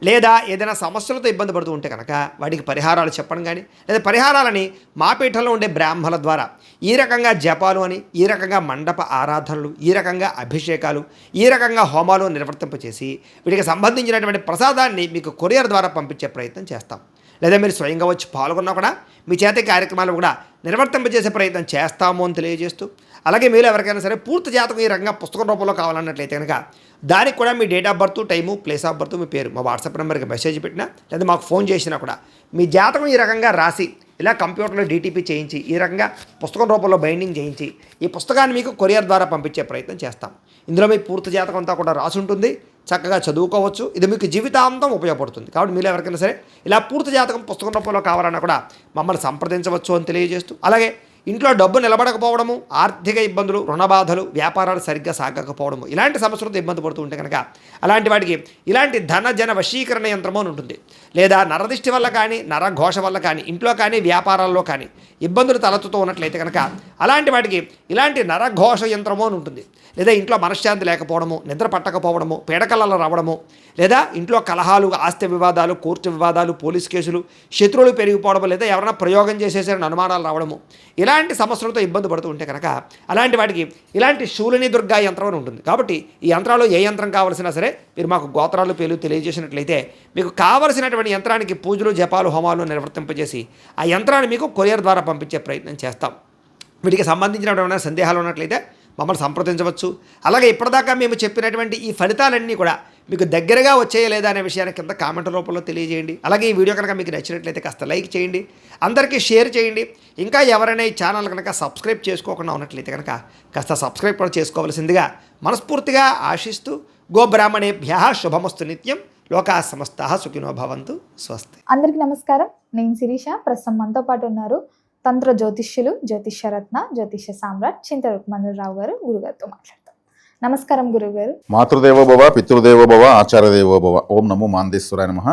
లేదా ఏదైనా సమస్యలతో ఇబ్బంది పడుతూ ఉంటే కనుక వాటికి పరిహారాలు చెప్పడం కానీ, లేదా పరిహారాలని మా పీఠంలో ఉండే బ్రాహ్మణుల ద్వారా ఈ రకంగా జపాలు అని, ఈ రకంగా మండప ఆరాధనలు, ఈ రకంగా అభిషేకాలు, ఈ రకంగా హోమాలు నిర్వర్తింపచేసి వీటికి సంబంధించినటువంటి ప్రసాదాన్ని మీకు కొరియర్ ద్వారా పంపించే ప్రయత్నం చేస్తాం. లేదా మీరు స్వయంగా వచ్చి పాల్గొన్నా కూడా మీ చేత కార్యక్రమాలు కూడా నిర్వర్తింపజేసే ప్రయత్నం చేస్తాము అని తెలియజేస్తూ, అలాగే మీరు ఎవరికైనా సరే పూర్తి జాతకం ఈ రకంగా పుస్తకం రూపంలో కావాలన్నట్లయితే కనుక దానికి కూడా మీ date of birth, time, place of birth, మీ పేరు మా వాట్సాప్ నెంబర్కి మెసేజ్ పెట్టినా లేదా మాకు ఫోన్ చేసినా కూడా మీ జాతకం ఈ రకంగా రాసి ఇలా కంప్యూటర్లో డీటీపీ చేయించి ఈ రకంగా పుస్తకం రూపంలో బైండింగ్ చేయించి ఈ పుస్తకాన్ని మీకు కొరియర్ ద్వారా పంపించే ప్రయత్నం చేస్తాం. ఇందులో మీ పూర్తి జాతకం అంతా కూడా రాసి ఉంటుంది, చక్కగా చదువుకోవచ్చు. ఇది మీకు జీవితాంతం ఉపయోగపడుతుంది. కాబట్టి మీరు ఎవరికైనా సరే ఇలా పూర్తి జాతకం పుస్తకం రూపంలో కావాలన్నా కూడా మమ్మల్ని సంప్రదించవచ్చు అని తెలియజేస్తూ, అలాగే ఇంట్లో డబ్బు నిలబడకపోవడము, ఆర్థిక ఇబ్బందులు, రుణబాధలు, వ్యాపారాలు సరిగ్గా సాగకపోవడము, ఇలాంటి సమస్యలతో ఇబ్బంది పడుతూ ఉంటే కనుక అలాంటి వాటికి ఇలాంటి ధన జన వశీకరణ యంత్రము అని ఉంటుంది. లేదా నరదిష్టి వల్ల కానీ, నరఘోష వల్ల కానీ, ఇంట్లో కానీ వ్యాపారాల్లో కానీ ఇబ్బందులు తలెత్తుతూ ఉన్నట్లయితే కనుక అలాంటి వాటికి ఇలాంటి నరఘోష యంత్రము అని ఉంటుంది. లేదా ఇంట్లో మనశ్శాంతి లేకపోవడము, నిద్ర పట్టకపోవడము, పీడకలలో రావడము, లేదా ఇంట్లో కలహాలు, ఆస్తి వివాదాలు, కోర్టు వివాదాలు, పోలీస్ కేసులు, శత్రువులు పెరిగిపోవడము, లేదా ఎవరైనా ప్రయోగం చేసేసారని అనుమానాలు రావడము, ఇలాంటి సమస్యలతో ఇబ్బంది పడుతూ ఉంటే కనుక అలాంటి వాటికి ఇలాంటి శూలిని దుర్గా యంత్రం అని ఉంటుంది. కాబట్టి ఈ యంత్రాలు ఏ యంత్రం కావాల్సినా సరే మీరు మాకు గోత్రాలు పేర్లు తెలియజేసినట్లయితే మీకు కావలసినటువంటి యంత్రానికి పూజలు, జపాలు, హోమాలు నిర్వర్తింపజేసి ఆ యంత్రాన్ని మీకు కొరియర్ ద్వారా పంపించే ప్రయత్నం చేస్తాం. వీటికి సంబంధించినటువంటి సందేహాలు ఉన్నట్లయితే మమ్మల్ని సంప్రదించవచ్చు. అలాగే ఇప్పటిదాకా మేము చెప్పినటువంటి ఈ ఫలితాలన్నీ కూడా మీకు దగ్గరగా వచ్చేయ లేదా అనే విషయాన్ని కింద కామెంట్ రూపంలో తెలియజేయండి. అలాగే ఈ వీడియో కనుక మీకు నచ్చినట్లయితే కాస్త లైక్ చేయండి, అందరికీ షేర్ చేయండి. ఇంకా ఎవరైనా ఈ ఛానల్ కనుక సబ్స్క్రైబ్ చేసుకోకుండా ఉన్నట్లయితే కనుక కాస్త సబ్స్క్రైబ్ కూడా చేసుకోవాల్సిందిగా మనస్ఫూర్తిగా ఆశిస్తూ, గోబ్రాహ్మణేభ్యః శుభమస్తు నిత్యం, లోకా సమస్తాః సుఖినో భవంతు, స్వస్తి. అందరికీ నమస్కారం. నేను శిరీష. ప్రస్తుతం మనతో పాటు ఉన్నారు తంత్ర జ్యోతిష్యులు, జ్యోతిష్యరత్న, జ్యోతిష్య సామ్రాట్ చింతరుక్మణురావు గారు. గురుగారితో మాట్లాడతాం. నమస్కారం గురుగారు. మాతృదేవో భవ, పితృదేవో భవ, ఆచార్యదేవో భవ. ఓం నమో మాందేశ్వరాయ నమః.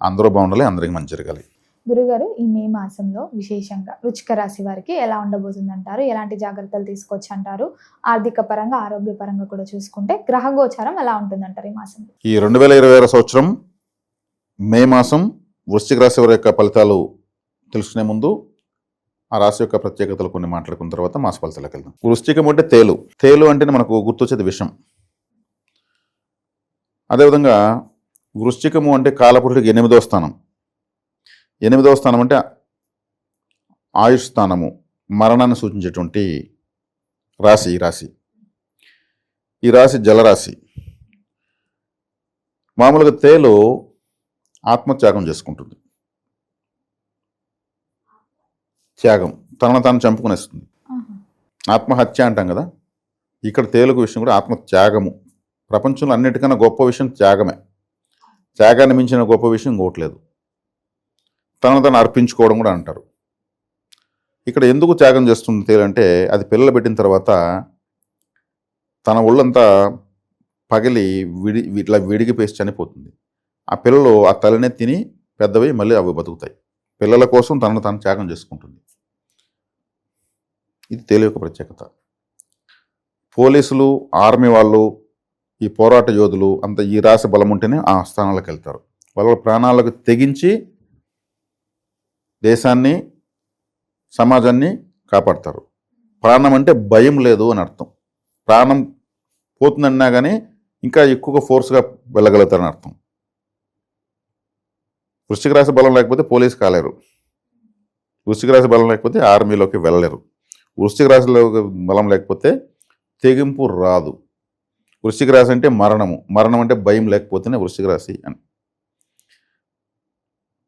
అందరూ బాగుండాలి, అందరికి మంచి జరగాలి. గురుగారు, ఈ మే మాసంలో విశేషంగా వృశ్చిక రాశి వారికి ఎలా ఉండబోతుందంటారు? ఎలాంటి జాగ్రత్తలు తీసుకోవచ్చు అంటారు? ఆర్థిక పరంగా, ఆరోగ్య పరంగా కూడా చూసుకుంటే గ్రహ గోచారం ఎలా ఉంటుందంటారు ఈ మాసంలో? ఈ 2026 సంవత్సరం మే మాసం వృశ్చిక రాశి వారి యొక్క ఫలితాలు తెలుసుకునే ముందు ఆ రాశి యొక్క ప్రత్యేకతలు కొన్ని మాట్లాడుకున్న తర్వాత మాస ఫలితాలకు వెళ్దాం. వృశ్చికం అంటే తేలు. తేలు అంటేనే మనకు గుర్తొచ్చేది విషం. అదేవిధంగా వృశ్చికము అంటే కాలపురుషుడికి 8వ స్థానం. 8వ స్థానం అంటే ఆయుష్ స్థానము, మరణాన్ని సూచించేటువంటి రాశి ఈ రాశి. ఈ రాశి జలరాశి. మామూలుగా తేలు ఆత్మత్యాగం చేసుకుంటుంది. త్యాగం, తనను తాను చంపుకునేస్తుంది. ఆత్మహత్య అంటాం కదా, ఇక్కడ తేలుగు విషయం కూడా ఆత్మత్యాగము. ప్రపంచంలో అన్నిటికన్నా గొప్ప విషయం త్యాగమే. త్యాగాన్ని మించిన గొప్ప విషయం ఇంకోట్లేదు. తనను తను అర్పించుకోవడం కూడా అంటారు. ఇక్కడ ఎందుకు త్యాగం చేస్తుంది తేలు అంటే, అది పిల్లలు పెట్టిన తర్వాత తన ఒళ్ళంతా పగిలి ఇట్లా విడిగిపేసి చనిపోతుంది. ఆ పిల్లలు ఆ తల్లినే తిని పెద్దవి మళ్ళీ అవి బతుకుతాయి. పిల్లల కోసం తనను తాను త్యాగం చేసుకుంటుంది. ఇది తేలు యొక్క ప్రత్యేకత. పోలీసులు, ఆర్మీ వాళ్ళు, ఈ పోరాట యోధులు అంత ఈ రాశి బలం ఉంటేనే ఆ స్థానాలకు వెళ్తారు. వాళ్ళ ప్రాణాలకు తెగించి దేశాన్ని, సమాజాన్ని కాపాడతారు. ప్రాణం అంటే భయం లేదు అని అర్థం. ప్రాణం పోతుందన్నా కానీ ఇంకా ఎక్కువగా ఫోర్స్గా వెళ్ళగలుగుతారని అర్థం. వృశ్చిక రాశి బలం లేకపోతే పోలీసు కాలేరు. వృశ్చిక రాశి బలం లేకపోతే ఆర్మీలోకి వెళ్ళలేరు. వృశ్చిక రాశిలో బలం లేకపోతే తెగింపు రాదు. వృశ్చిక రాశి అంటే మరణము. మరణం అంటే భయం లేకపోతేనే వృశ్చిక రాశి అని.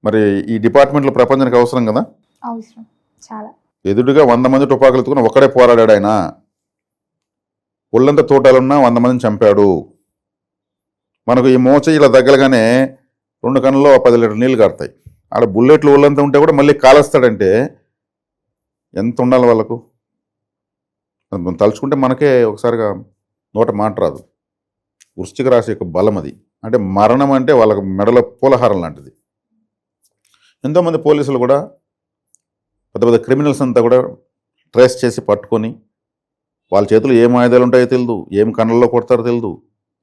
మరి ఈ డిపార్ట్మెంట్లో ప్రపంచానికి అవసరం కదా. అవసరం చాలా. ఎదురుగా 100 మంది తుపాకులు ఎత్తుకుని ఒక్కడే పోరాడాడు ఆయన. ఒళ్ళంతా తోటాలున్నా 100 మందిని చంపాడు. మనకు ఈ మోచ ఇలా దగ్గరగానే 2 కన్నుల్లో 10 లీటర్ నీళ్ళు కారుతాయి. ఆడ బుల్లెట్లు ఒళ్ళంతా ఉంటే కూడా మళ్ళీ కాలుస్తాడంటే ఎంత ఉండాలి వాళ్ళకు. మనం తలుచుకుంటే మనకే ఒకసారిగా నోట మాట రాదు. వృశ్చిక రాశి యొక్క బలం అది. అంటే మరణం అంటే వాళ్ళకు మెడలో పూలహారం లాంటిది. ఎంతోమంది పోలీసులు కూడా పెద్ద పెద్ద క్రిమినల్స్ అంతా కూడా ట్రేస్ చేసి పట్టుకొని వాళ్ళ చేతులు ఏం ఆయుధాలు ఉంటాయో తెలియదు, ఏం కన్నుల్లో కొడతారో తెలియదు,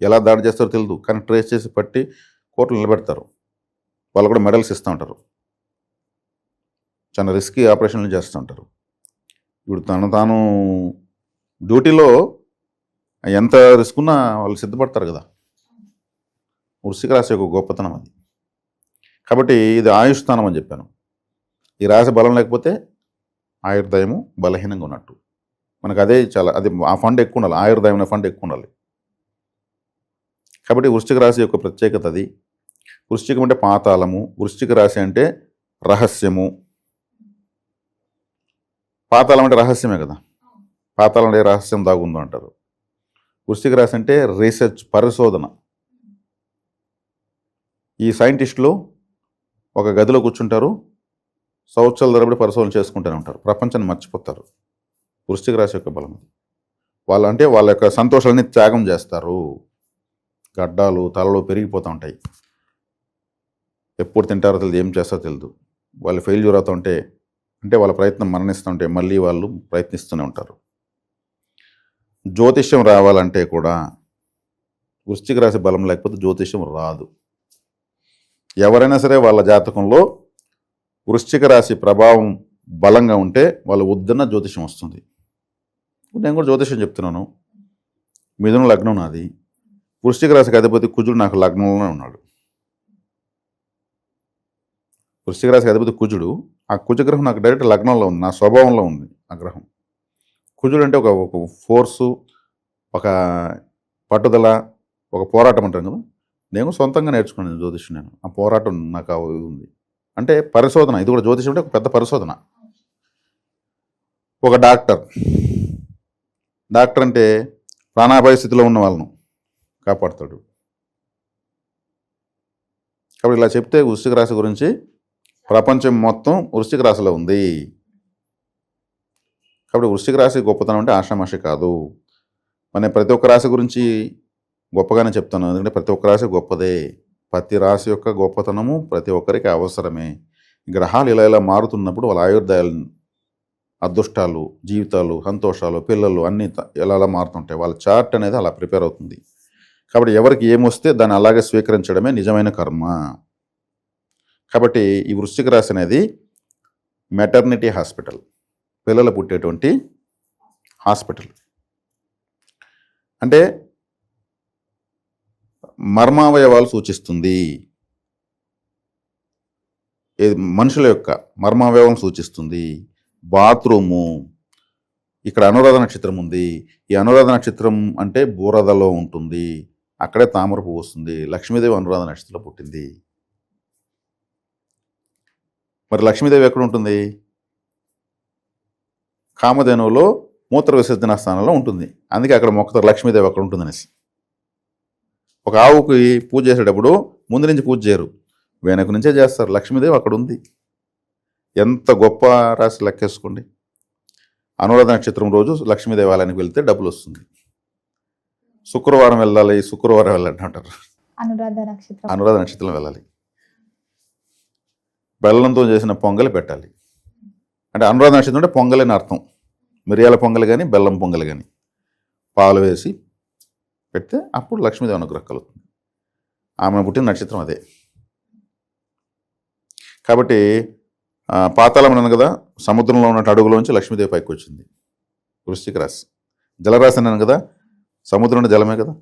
ఎలా దాడి చేస్తారో తెలియదు, కానీ ట్రేస్ చేసి పట్టి కోర్టులు నిలబెడతారు. వాళ్ళు కూడా మెడల్స్ ఇస్తూ ఉంటారు. చాలా రిస్కీ ఆపరేషన్లు చేస్తూ ఉంటారు. ఇప్పుడు తాను డ్యూటీలో ఎంత రిస్క్ ఉన్నా వాళ్ళు సిద్ధపడతారు కదా. వృశ్చిక రాశి యొక్క గొప్పతనం అది. కాబట్టి ఇది ఆయుష్ స్థానం అని చెప్పాను. ఈ రాశి బలం లేకపోతే ఆయుర్దాయము బలహీనంగా ఉన్నట్టు. మనకు అదే చాలా, అది ఆ ఫండ్ ఎక్కువ ఉండాలి. ఆయుర్దాయం అనే ఫండ్ ఎక్కువ ఉండాలి. కాబట్టి వృశ్చిక రాశి యొక్క ప్రత్యేకత అది. వృశ్చికం అంటే పాతాళము, వృశ్చిక రాశి అంటే రహస్యము. పాతాళం అంటే రహస్యమే కదా. పాతాళం అంటే రహస్యం దాగుందో అంటారు. వృశ్చిక రాశి అంటే రీసెర్చ్, పరిశోధన. ఈ సైంటిస్టులు ఒక గదిలో కూర్చుంటారు, సంవత్సరాల తరబడి పరిశోధన చేసుకుంటూనే ఉంటారు, ప్రపంచాన్ని మర్చిపోతారు. వృశ్చిక రాశి యొక్క బలం అది. వాళ్ళ యొక్క సంతోషాలని త్యాగం చేస్తారు. గడ్డాలు, తలలు పెరిగిపోతూ ఉంటాయి. ఎప్పుడు తింటారో తెలియదు, ఏం చేస్తారో తెలియదు. వాళ్ళు ఫెయిల్యూర్ అవుతూ ఉంటే, అంటే వాళ్ళ ప్రయత్నం మరణిస్తూ ఉంటే మళ్ళీ వాళ్ళు ప్రయత్నిస్తూనే ఉంటారు. జ్యోతిష్యం రావాలంటే కూడా వృశ్చిక రాశి బలం లేకపోతే జ్యోతిష్యం రాదు. ఎవరైనా సరే వాళ్ళ జాతకంలో వృశ్చిక రాశి ప్రభావం బలంగా ఉంటే వాళ్ళు వద్దన్న జ్యోతిష్యం వస్తుంది. నేను కూడా జ్యోతిష్యం చెప్తున్నాను. మిథున లగ్నం నాది. వృశ్చిక రాశికి అధిపతి కుజుడు నాకు లగ్నంలోనే ఉన్నాడు. వృశ్చిక రాశికి అధిపతి కుజుడు. ఆ కుజగ్రహం నాకు డైరెక్ట్ లగ్నంలో ఉంది, నా స్వభావంలో ఉంది ఆ గ్రహం. కుజుడు అంటే ఒక ఫోర్సు, ఒక పట్టుదల, ఒక పోరాటం అంటాం కదా. నేను సొంతంగా నేర్చుకున్నాను జ్యోతిష్యం. నేను ఆ పోరాటం నాకు ఉంది. అంటే పరిశోధన, ఇది కూడా జ్యోతిష్యం అంటే ఒక పెద్ద పరిశోధన. ఒక డాక్టర్ అంటే ప్రాణాపాయ స్థితిలో ఉన్న వాళ్ళను కాపాడుతాడు. కాబట్టి ఇలా చెప్తే వృశ్చిక రాశి గురించి ప్రపంచం మొత్తం వృశ్చిక రాశిలో ఉంది. కాబట్టి వృశ్చిక రాశి గొప్పతనం అంటే ఆషామాషి కాదు. మన ప్రతి ఒక్క రాశి గురించి గొప్పగానే చెప్తాను, ఎందుకంటే ప్రతి ఒక్క రాశి గొప్పదే. ప్రతి రాశి యొక్క గొప్పతనము ప్రతి ఒక్కరికి అవసరమే. గ్రహాలు ఇలా మారుతున్నప్పుడు వాళ్ళ ఆయుర్దాయాలు, అదృష్టాలు, జీవితాలు, సంతోషాలు, పిల్లలు అన్నీ ఎలా మారుతుంటాయి. వాళ్ళ చార్ట్ అనేది అలా ప్రిపేర్ అవుతుంది. కాబట్టి ఎవరికి ఏమొస్తే దాన్ని అలాగే స్వీకరించడమే నిజమైన కర్మ. కాబట్టి ఈ వృశ్చిక రాశి అనేది మెటర్నిటీ హాస్పిటల్, పిల్లలు పుట్టేటువంటి హాస్పిటల్. అంటే మర్మావయవాలు సూచిస్తుంది. మనుషుల యొక్క మర్మావయవం సూచిస్తుంది. బాత్రూము, ఇక్కడ అనురాధ నక్షత్రం ఉంది. ఈ అనురాధ నక్షత్రం అంటే బూరదలో ఉంటుంది. అక్కడే తామర పువ్వు వస్తుంది. లక్ష్మీదేవి అనురాధ నక్షత్రంలో పుట్టింది. మరి లక్ష్మీదేవి ఎక్కడ ఉంటుంది? కామధేనువులో మూత్ర విసర్జన స్థానంలో ఉంటుంది. అందుకే అక్కడ మొక్కుతారు లక్ష్మీదేవి అక్కడ ఉంటుందనేసి. ఒక ఆవుకి పూజ చేసేటప్పుడు ముందు నుంచి పూజ చేయరు, వెనక నుంచే చేస్తారు. లక్ష్మీదేవి అక్కడ ఉంది. ఎంత గొప్ప రాశి లెక్కేసుకోండి. అనురాధ నక్షత్రం రోజు లక్ష్మీ దేవాలయానికి వెళ్తే డబ్బులు వస్తుంది. శుక్రవారం వెళ్ళాలి, శుక్రవారం వెళ్ళాలి అంటారు. అనురాధ నక్షత్రం. అనురాధ నక్షత్రం వెళ్ళాలి. బెల్లంతో చేసిన పొంగలి పెట్టాలి. అంటే అనురాధ నక్షత్రం అంటే పొంగలి అని అర్థం. మిరియాల పొంగలి కానీ బెల్లం పొంగలి కానీ పాలు వేసి పెడితే అప్పుడు లక్ష్మీదేవి అనుగ్రహం కలుగుతుంది. ఆమె పుట్టిన నక్షత్రం అదే. కాబట్టి పాతాళం అన్నాను కదా, సముద్రంలో ఉన్న అడుగులోంచి లక్ష్మీదేవి పైకి వచ్చింది. వృశ్చిక రాశి జలరాశి అన్నాను కదా, సముద్రం అంటే జలమే కదా,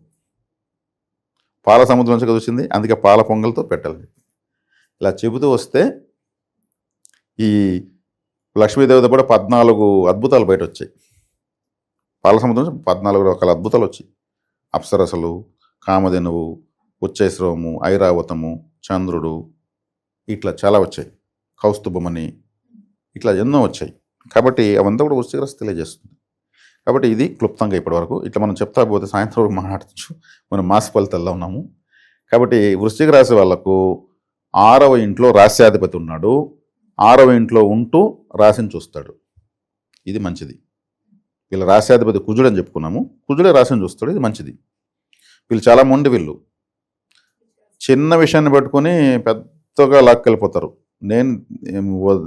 పాల సముద్రం నుంచి కదా వచ్చింది. అందుకే పాల పొంగల్తో పెట్టాలి. ఇలా చెబుతూ వస్తే ఈ లక్ష్మీదేవితో కూడా 14 అద్భుతాలు బయట వచ్చాయి. పాల సముద్రం నుంచి 14 రకాల అద్భుతాలు వచ్చాయి. అప్సరసలు, కామధేనువు, ఉచ్చైశ్రవము, ఐరావతము, చంద్రుడు, ఇట్లా చాలా వచ్చాయి. కౌస్తుభమని ఇట్లా ఎన్నో వచ్చాయి. కాబట్టి అవంతా కూడా వృశ్చిక రాశి తెలియజేస్తుంది. కాబట్టి ఇది క్లుప్తంగా ఇప్పటివరకు ఇట్లా మనం చెప్తా పోతే సాయంత్రం వరకు మాట్లాడచ్చు. మనం మాస ఫలితాల్లో ఉన్నాము. కాబట్టి వృశ్చిక రాశి వాళ్ళకు 6వ ఇంట్లో రాశ్యాధిపతి ఉన్నాడు. 6వ ఇంట్లో ఉంటూ రాశిని చూస్తాడు. ఇది మంచిది. వీళ్ళ రాశ్యాధిపతి కుజుడు అని చెప్పుకున్నాము. కుజుడే రాశిని చూస్తాడు. ఇది మంచిది. వీళ్ళు చాలా మొండి. వీళ్ళు చిన్న విషయాన్ని పట్టుకొని పెద్దగా లాక్కెళ్ళిపోతారు. నేను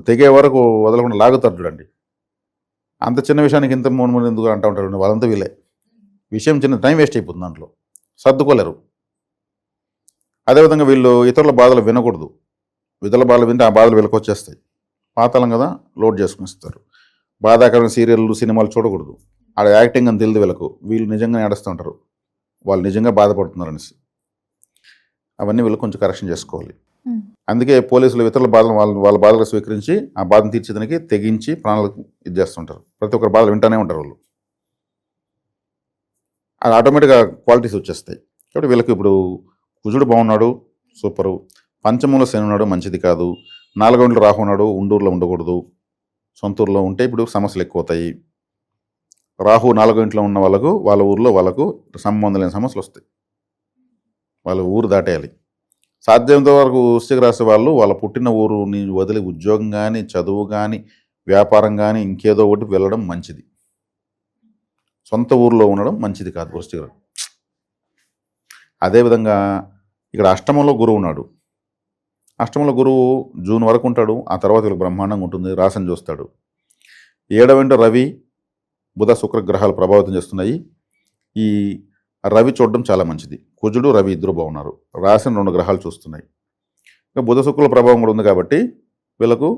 తెగే వరకు వదలకుండా లాగుతారు. చూడండి, అంత చిన్న విషయానికి ఇంత మూడు ఎందుకు అంటూ ఉంటారు. వాళ్ళంతా వీళ్ళే. విషయం చిన్న, టైం వేస్ట్ అయిపోతుంది, దాంట్లో సర్దుకోలేరు. అదేవిధంగా వీళ్ళు ఇతరుల బాధలు వినకూడదు. ఇతరుల బాధలు వింటే ఆ బాధలు వీళ్ళకి వచ్చేస్తాయి. పాతాళం కదా, లోడ్ చేసుకుని ఇస్తారు. బాధాకరమైన సీరియళ్ళు, సినిమాలు చూడకూడదు. ఆడ యాక్టింగ్ అని తెలియదు వీళ్ళకు. వీళ్ళు నిజంగా ఏడుస్తూ ఉంటారు, వాళ్ళు నిజంగా బాధపడుతున్నారు అనేసి. అవన్నీ వీళ్ళు కొంచెం కరెక్షన్ చేసుకోవాలి. అందుకే పోలీసులు ఇతరుల బాధలు వాళ్ళ బాధలు స్వీకరించి ఆ బాధను తీర్చేదానికి తెగించి ప్రాణాలకు ఇది చేస్తుంటారు. ప్రతి ఒక్కరి బాధలు వింటూనే ఉంటారు వాళ్ళు. అది ఆటోమేటిక్గా క్వాలిటీస్ వచ్చేస్తాయి. కాబట్టి వీళ్ళకి ఇప్పుడు కుజుడు బాగున్నాడు, సూపరు. పంచమంలో శని ఉన్నాడు, మంచిది కాదు. 4వ ఇంట్లో రాహు ఉన్నాడు, ఉండూరులో ఉండకూడదు. సొంతూరులో ఉంటే ఇప్పుడు సమస్యలు ఎక్కువ అవుతాయి. రాహు 4వ ఇంట్లో ఉన్న వాళ్ళకు, వాళ్ళ ఊర్లో వాళ్ళకు సంబంధం లేని సమస్యలు వస్తాయి. వాళ్ళు ఊరు దాటేయాలి. సాధ్యమైనంత వరకు వృశ్చిక రాశి వాళ్ళు వాళ్ళ పుట్టిన ఊరుని వదిలి ఉద్యోగం కానీ, చదువు కానీ, వ్యాపారం కానీ ఇంకేదో ఒకటి వెళ్ళడం మంచిది. సొంత ఊరిలో ఉండడం మంచిది కాదు వృశ్చిక రాశి. అదేవిధంగా ఇక్కడ అష్టమంలో గురువు ఉన్నాడు. అష్టమంలో గురువు జూన్ వరకు ఉంటాడు. ఆ తర్వాత వీళ్ళకి బ్రహ్మాండంగా ఉంటుంది. రాశిని చూస్తాడు. 7వ ఇంట రవి, బుధ, శుక్ర గ్రహాలు ప్రభావితం చేస్తున్నాయి. ఈ రవి చూడడం చాలా మంచిది. కుజుడు, రవి ఇద్దరు బాగున్నారు. రాశిని 2 గ్రహాలు చూస్తున్నాయి. ఇంకా బుధ శుక్రుల ప్రభావం కూడా ఉంది కాబట్టి వీళ్ళకు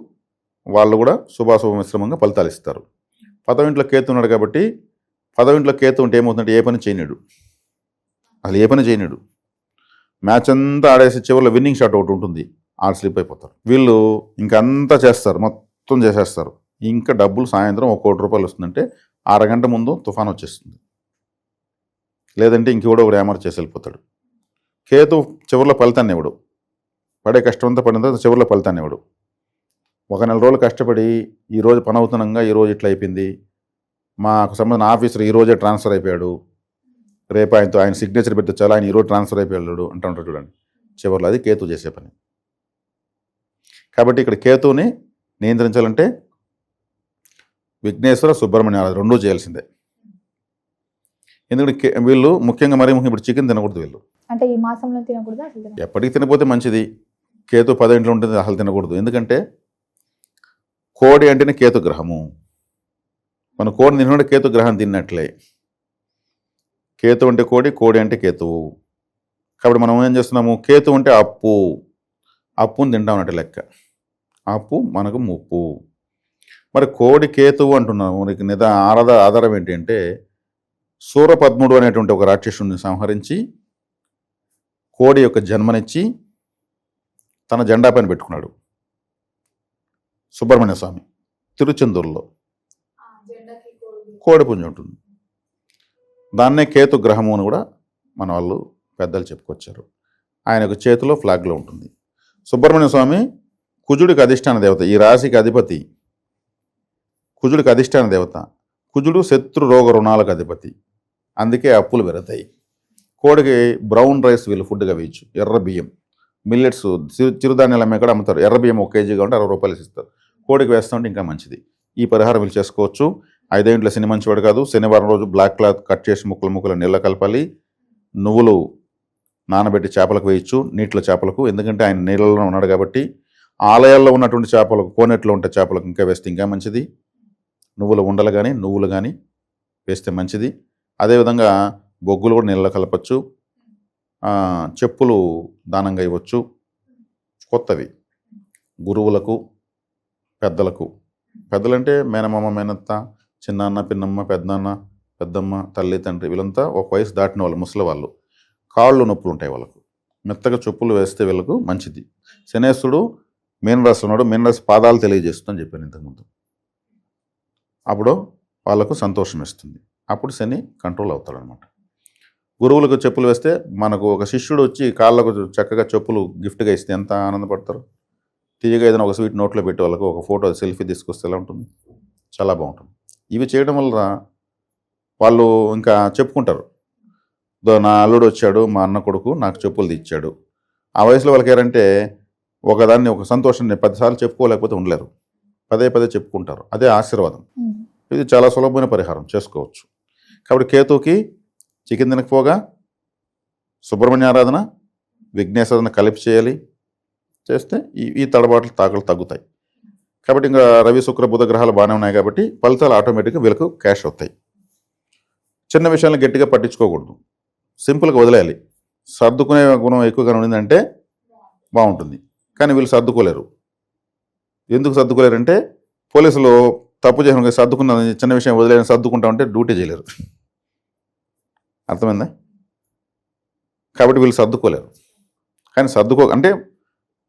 వాళ్ళు కూడా శుభాశుభ మిశ్రమంగా ఫలితాలు ఇస్తారు. 10వ ఇంట్లో కేతు ఉన్నాడు కాబట్టి 10వ ఇంట్లో కేతు ఉంటే ఏమవుతుందంటే ఏ పని చేయనీడు. అసలు ఏ పని చేయనీడు. మ్యాచ్ అంతా ఆడేసి చివరిలో విన్నింగ్ షాట్ ఒకటి ఉంటుంది, ఆడ స్లిప్ అయిపోతారు. వీళ్ళు ఇంకంతా చేస్తారు, మొత్తం చేసేస్తారు. ఇంకా డబ్బులు సాయంత్రం 1 కోటి రూపాయలు వస్తుందంటే అరగంట ముందు తుఫాన్ వచ్చేస్తుంది. లేదంటే ఇంకెవడో ఒకడు ఏమర్ చేసి వెళ్ళిపోతాడు. కేతు చివరిలో ఫలితాన్ని ఇవ్వడు. పడే కష్టమంతా పడిన తర్వాత చివరిలో ఫలితాన్ని ఇవ్వడు. 1 నెల రోజులు కష్టపడి ఈరోజు పని అవుతున్నాగా ఈరోజు ఇట్లా అయిపోయింది, మాకు సంబంధించిన ఆఫీసర్ ఈరోజే ట్రాన్స్ఫర్ అయిపోయాడు, రేపు ఆయన సిగ్నేచర్ పెడితే చాలా ఆయన ఈరోజు ట్రాన్స్ఫర్ అయిపోయాడు అంటూ ఉంటాడు. చూడండి, చివరిలో అది కేతు చేసే పని. కాబట్టి ఇక్కడ కేతువుని నియంత్రించాలంటే విఘ్నేశ్వర, సుబ్రహ్మణ్య రెండూ చేయాల్సిందే. ఎందుకంటే వీళ్ళు ముఖ్యంగా ఇప్పుడు చికెన్ తినకూడదు. వీళ్ళు అంటే ఈ మాసంలో తినకూడదు, అసలు ఎప్పటికీ తినకపోతే మంచిది. కేతు 10వ ఇంట్లో ఉంటుంది, అసలు తినకూడదు. ఎందుకంటే కోడి అంటేనే కేతు గ్రహము. మన కోడిని తినకుండా కేతు గ్రహం తిన్నట్లే. కేతు అంటే కోడి, కోడి అంటే కేతువు. కాబట్టి మనం ఏం చేస్తున్నాము, కేతు అంటే అప్పుని తింటామన్నట్టు లెక్క. అప్పు మనకు ముప్పు. మరి కోడి కేతువు అంటున్నాము. మనకి ఆధారం ఏంటి అంటే సూరపద్ముడు అనేటువంటి ఒక రాక్షసుని సంహరించి కోడి యొక్క జన్మనిచ్చి తన జెండా పైన పెట్టుకున్నాడు సుబ్రహ్మణ్య స్వామి. తిరుచెందూరులో కోడి పుంజ ఉంటుంది. దాన్నే కేతు గ్రహము అని కూడా మన వాళ్ళు పెద్దలు చెప్పుకొచ్చారు. ఆయన యొక్క చేతిలో ఫ్లాగ్లో ఉంటుంది. సుబ్రహ్మణ్య స్వామి కుజుడికి అధిష్టాన దేవత. ఈ రాశికి అధిపతి కుజుడికి అధిష్టాన దేవత. కుజుడు శత్రు రోగ రుణాలకు అధిపతి. అందుకే అప్పులు పెరుగుతాయి. కోడికి బ్రౌన్ రైస్ వీళ్ళు ఫుడ్గా వేయచ్చు. ఎర్ర బియ్యం, మిల్లెట్స్, చిరుధాన్యాలు అమ్మే కూడా అమ్ముతారు. ఎర్ర బియ్యం 1 కేజీగా ఉంటే 60 రూపాయలు ఇస్తారు. కోడికి వేస్తూ ఉంటే ఇంకా మంచిది. ఈ పరిహారం వీళ్ళు చేసుకోవచ్చు. 5వ ఇంట్లో శని మంచివాడు కాదు. శనివారం రోజు బ్లాక్ క్లాత్ కట్ చేసి ముక్కలు నీళ్ళ కలపాలి. నువ్వులు నానబెట్టి చేపలకు వేయచ్చు, నీటిలో చేపలకు. ఎందుకంటే ఆయన నీళ్ళలో ఉన్నాడు కాబట్టి. ఆలయాల్లో ఉన్నటువంటి చేపలకు, కోనేట్లో ఉంటే చేపలకు ఇంకా వేస్తే ఇంకా మంచిది. నువ్వుల ఉండలు కానీ నువ్వులు కానీ వేస్తే మంచిది. అదేవిధంగా బొగ్గులు కూడా నీళ్ళలో కలపచ్చు. చెప్పులు దానంగా ఇవ్వచ్చు, కొత్తవి, గురువులకు, పెద్దలకు. పెద్దలంటే మేనమామ, మేనత్త, చిన్నాన్న, పిన్నమ్మ, పెద్దనాన్న, పెద్దమ్మ, తల్లి, తండ్రి, వీళ్ళంతా ఒక వయసు దాటిన వాళ్ళు, ముసలి వాళ్ళు. కాళ్ళు నొప్పులు ఉంటాయి వాళ్ళకు, మెత్తగా చెప్పులు వేస్తే వీళ్ళకు మంచిది. శనేశ్వరుడు మీనరాశి ఉన్నాడు, మీనరాశి పాదాలు తెలియజేస్తుందని చెప్పాను ఇంతకుముందు. అప్పుడు వాళ్ళకు సంతోషం ఇస్తుంది. అప్పుడు శని కంట్రోల్ అవుతాడు అనమాట. గురువులకు చెప్పులు వేస్తే, మనకు ఒక శిష్యుడు వచ్చి కాళ్ళకు చక్కగా చెప్పులు గిఫ్ట్గా ఇస్తే ఎంత ఆనందపడతారు. తీయగా ఏదైనా ఒక స్వీట్ నోట్లో పెట్టి వాళ్ళకు ఒక ఫోటో సెల్ఫీ తీసుకొస్తే ఎలా ఉంటుంది, చాలా బాగుంటుంది. ఇవి చేయడం వల్ల వాళ్ళు ఇంకా చెప్పుకుంటారు, నా అల్లుడు వచ్చాడు, మా అన్న కొడుకు నాకు చెప్పులు తెచ్చాడు. ఆ వయసులో వాళ్ళకి ఏంటంటే ఒకదాన్ని, ఒక సంతోషాన్ని 10 సార్లు చెప్పుకోలేకపోతే ఉండలేరు, పదే పదే చెప్పుకుంటారు. అదే ఆశీర్వాదం. ఇది చాలా సులభమైన పరిహారం, చేసుకోవచ్చు. కాబట్టి కేతుకి చికెన్ తినకపోగా సుబ్రహ్మణ్య ఆరాధన, విఘ్నేశ్వరాధన కలిపి చేయాలి. చేస్తే ఈ తడబాట్లు తాకలు తగ్గుతాయి. కాబట్టి ఇంకా రవి, శుక్ర, బుధ గ్రహాలు బాగానే ఉన్నాయి కాబట్టి ఫలితాలు ఆటోమేటిక్గా వీళ్ళకు క్యాష్ అవుతాయి. చిన్న విషయాలను గట్టిగా పట్టించుకోకూడదు, సింపుల్గా వదిలేయాలి. సర్దుకునే గుణం ఎక్కువగా ఉండిందంటే బాగుంటుంది. కానీ వీళ్ళు సర్దుకోలేరు. ఎందుకు సర్దుకోలేరంటే, పోలీసులు తప్పు చేసిన సర్దుకున్న చిన్న విషయం వదిలేని సర్దుకుంటామంటే డ్యూటీ చేయలేరు. అర్థమైందా? కాబట్టి వీళ్ళు సర్దుకోలేరు. కానీ అంటే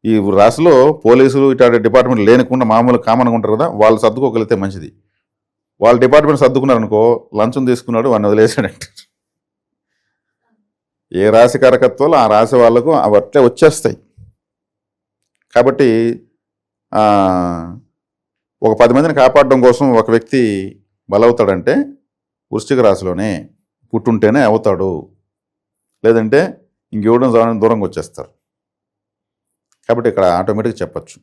ఈ రాశిలో పోలీసులు ఇటు డిపార్ట్మెంట్ లేనికుండా మామూలు కామన్గా ఉంటారు కదా, వాళ్ళు సర్దుకోగలిగితే మంచిది. వాళ్ళ డిపార్ట్మెంట్ సర్దుకున్నారనుకో, లంచం తీసుకున్నాడు, వాడిని వదిలేసాడంటే. ఏ రాశి కారకత్వాలు ఆ రాశి వాళ్ళకు అవి అట్లే వచ్చేస్తాయి. కాబట్టి ఒక 10 మందిని కాపాడడం కోసం ఒక వ్యక్తి బలవుతాడంటే వృశ్చిక రాశిలోనే పుట్టుంటేనే అవుతాడు. లేదంటే ఇంకెవడం దూరంగా వచ్చేస్తారు. కాబట్టి ఇక్కడ ఆటోమేటిక్గా చెప్పచ్చు.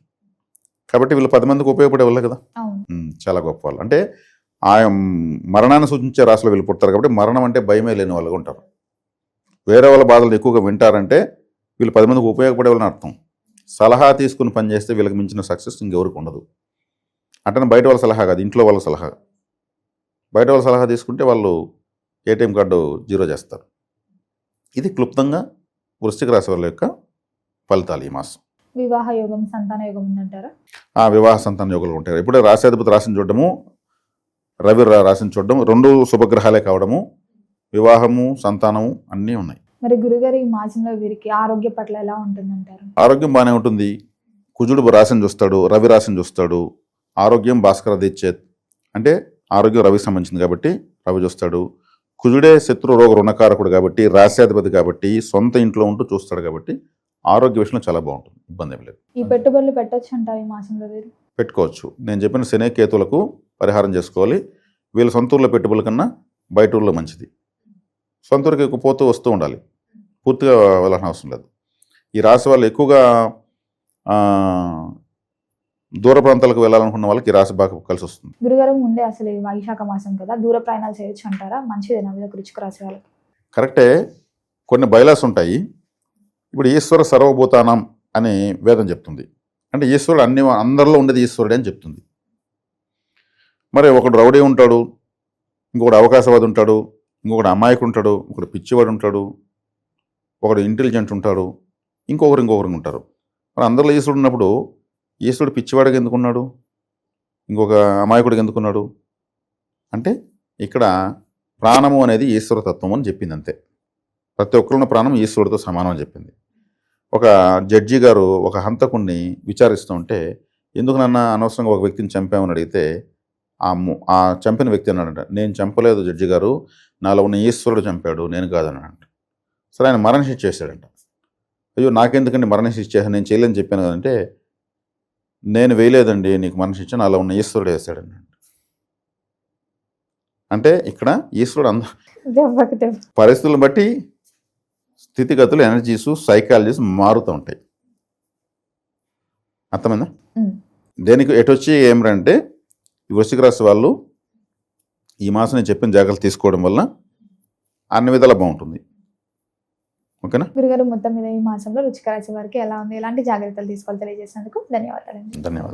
కాబట్టి వీళ్ళు 10 మందికి ఉపయోగపడే వాళ్ళే కదా, చాలా గొప్ప వాళ్ళు. అంటే ఆ మరణాన్ని సూచించే రాశిలో వీళ్ళు పుడతారు కాబట్టి మరణం అంటే భయమే లేని వాళ్ళగా ఉంటారు. వేరే వాళ్ళ బాధలు ఎక్కువగా వింటారంటే వీళ్ళు 10 మందికి ఉపయోగపడే వాళ్ళని అర్థం. సలహా తీసుకుని పనిచేస్తే వీళ్ళకి మించిన సక్సెస్ ఇంకెవరికి ఉండదు. అంటే బయట వాళ్ళ సలహా కాదు, ఇంట్లో వాళ్ళ సలహా. బయట వాళ్ళ సలహా తీసుకుంటే వాళ్ళు ఏటీఎం కార్డు జీరో చేస్తారు. ఇది క్లుప్తంగా వృశ్చిక రాశి వాళ్ళ యొక్క ఫలితాలు ఈ మాసం. వివాహ యోగం, సంతాన యోగం ఉందంటారా? వివాహ సంతాన యోగాలు ఉంటాయి. ఇప్పుడే రాశాధిపతి రాశిని చూడడము, రవి రాశిని చూడడం, 2 శుభగ్రహాలే కావడము, వివాహము, సంతానము అన్నీ ఉన్నాయి. మరి గురుగారు ఈ మాసంలో వీరికి ఆరోగ్య పట్ల ఎలా ఉంటుందంటారు? ఆరోగ్యం బాగానే ఉంటుంది. కుజుడు రాశిని చూస్తాడు, రవి రాశిని చూస్తాడు. ఆరోగ్యం భాస్కర దీక్షేత్ అంటే ఆరోగ్యం రవికి సంబంధించింది కాబట్టి రవి చూస్తాడు. కుజుడే శత్రు రోగ రుణకారకుడు కాబట్టి, రాశ్యాధిపతి కాబట్టి, సొంత ఇంట్లో ఉంటూ చూస్తాడు కాబట్టి ఆరోగ్య విషయంలో చాలా బాగుంటుంది, ఇబ్బంది ఏమి లేదు. ఈ పెట్టుబడులు పెట్టొచ్చు అంటారు ఈ మాసంలో వీరు? పెట్టుకోవచ్చు. నేను చెప్పిన శని కేతులకు పరిహారం చేసుకోవాలి. వీళ్ళ సొంత ఊర్లో పెట్టుబడుల కన్నా బయట ఊర్లో మంచిది. సొంత ఊరికి ఎక్కువ పోతూ వస్తూ ఉండాలి, పూర్తిగా వెళ్ళాల్సిన అవసరం లేదు. ఈ రాశి వాళ్ళు ఎక్కువగా దూర ప్రాంతాలకు వెళ్ళాలనుకున్న వాళ్ళకి ఈ రాశి బాగా కలిసి వస్తుంది. గురుగారు ముందే అసలు ఈ వైశాఖ మాసం కదా, దూర ప్రయాణాలు చేయొచ్చు అంటారా? మంచిదేనా వీళ్ళకి, వృశ్చిక రాశి వాళ్ళకి? కరెక్టే. కొన్ని బైలాస్ ఉంటాయి. ఇప్పుడు ఈశ్వర సర్వభూతానం అని వేదం చెప్తుంది. అంటే ఈశ్వరుడు అందరిలో ఉండేది ఈశ్వరుడే అని చెప్తుంది. మరి ఒకడు రౌడీ ఉంటాడు, ఇంకొకడు అవకాశవాది ఉంటాడు, ఇంకొకడు అమాయకుడు ఉంటాడు, ఒకడు పిచ్చివాడు ఉంటాడు, ఒకడు ఇంటెలిజెంట్ ఉంటాడు, ఇంకొకరు ఉంటారు. మరి అందరిలో ఈశ్వరుడు ఉన్నప్పుడు ఈశ్వరుడు పిచ్చివాడికి ఎందుకున్నాడు, ఇంకొక అమాయకుడికి ఎందుకున్నాడు అంటే ఇక్కడ ప్రాణము అనేది ఈశ్వరతత్వం అని చెప్పింది అంతే. ప్రతి ఒక్కరున్న ప్రాణం ఈశ్వరుడితో సమానం అని చెప్పింది. ఒక జడ్జి గారు ఒక హంతకుణ్ణి విచారిస్తూ ఉంటే, ఎందుకు నన్న అనవసరంగా ఒక వ్యక్తిని చంపామని అడిగితే ఆ చంపిన వ్యక్తి అన్నాడంట, నేను చంపలేదు జడ్జి గారు, నాలో ఉన్న ఈశ్వరుడు చంపాడు, నేను కాదన్నాడంట. సరే, ఆయన మరణశిక్ష చేశాడంట. అయ్యో నాకెందుకండి మరణశిక్ష చేశాను, నేను చేయలేదని చెప్పాను కదంటే, నేను వేయలేదండి నీకు మరణశిక్ష, నాలో ఉన్న ఈశ్వరుడు వేశాడండి. అంటే ఇక్కడ ఈశ్వరుడు పరిస్థితులను బట్టి స్థితిగతులు, ఎనర్జీసు, సైకాలజీస్ మారుతూ ఉంటాయి. అర్థమైందా? దేనికి ఎటొచ్చి ఏమిటంటే వృశ్చిక రాశి వాళ్ళు ఈ మాసం నేను చెప్పిన జాగ్రత్తలు తీసుకోవడం వల్ల అన్ని విధాలా బాగుంటుంది. ఓకేనా? గురుగారు మొత్తం మీద ఈ మాసంలో వృశ్చిక రాశి వారికి ఎలా ఉంది, ఎలాంటి జాగ్రత్తలు తీసుకోవాలి తెలియజేసినందుకు ధన్యవాదాలండి. ధన్యవాదాలు.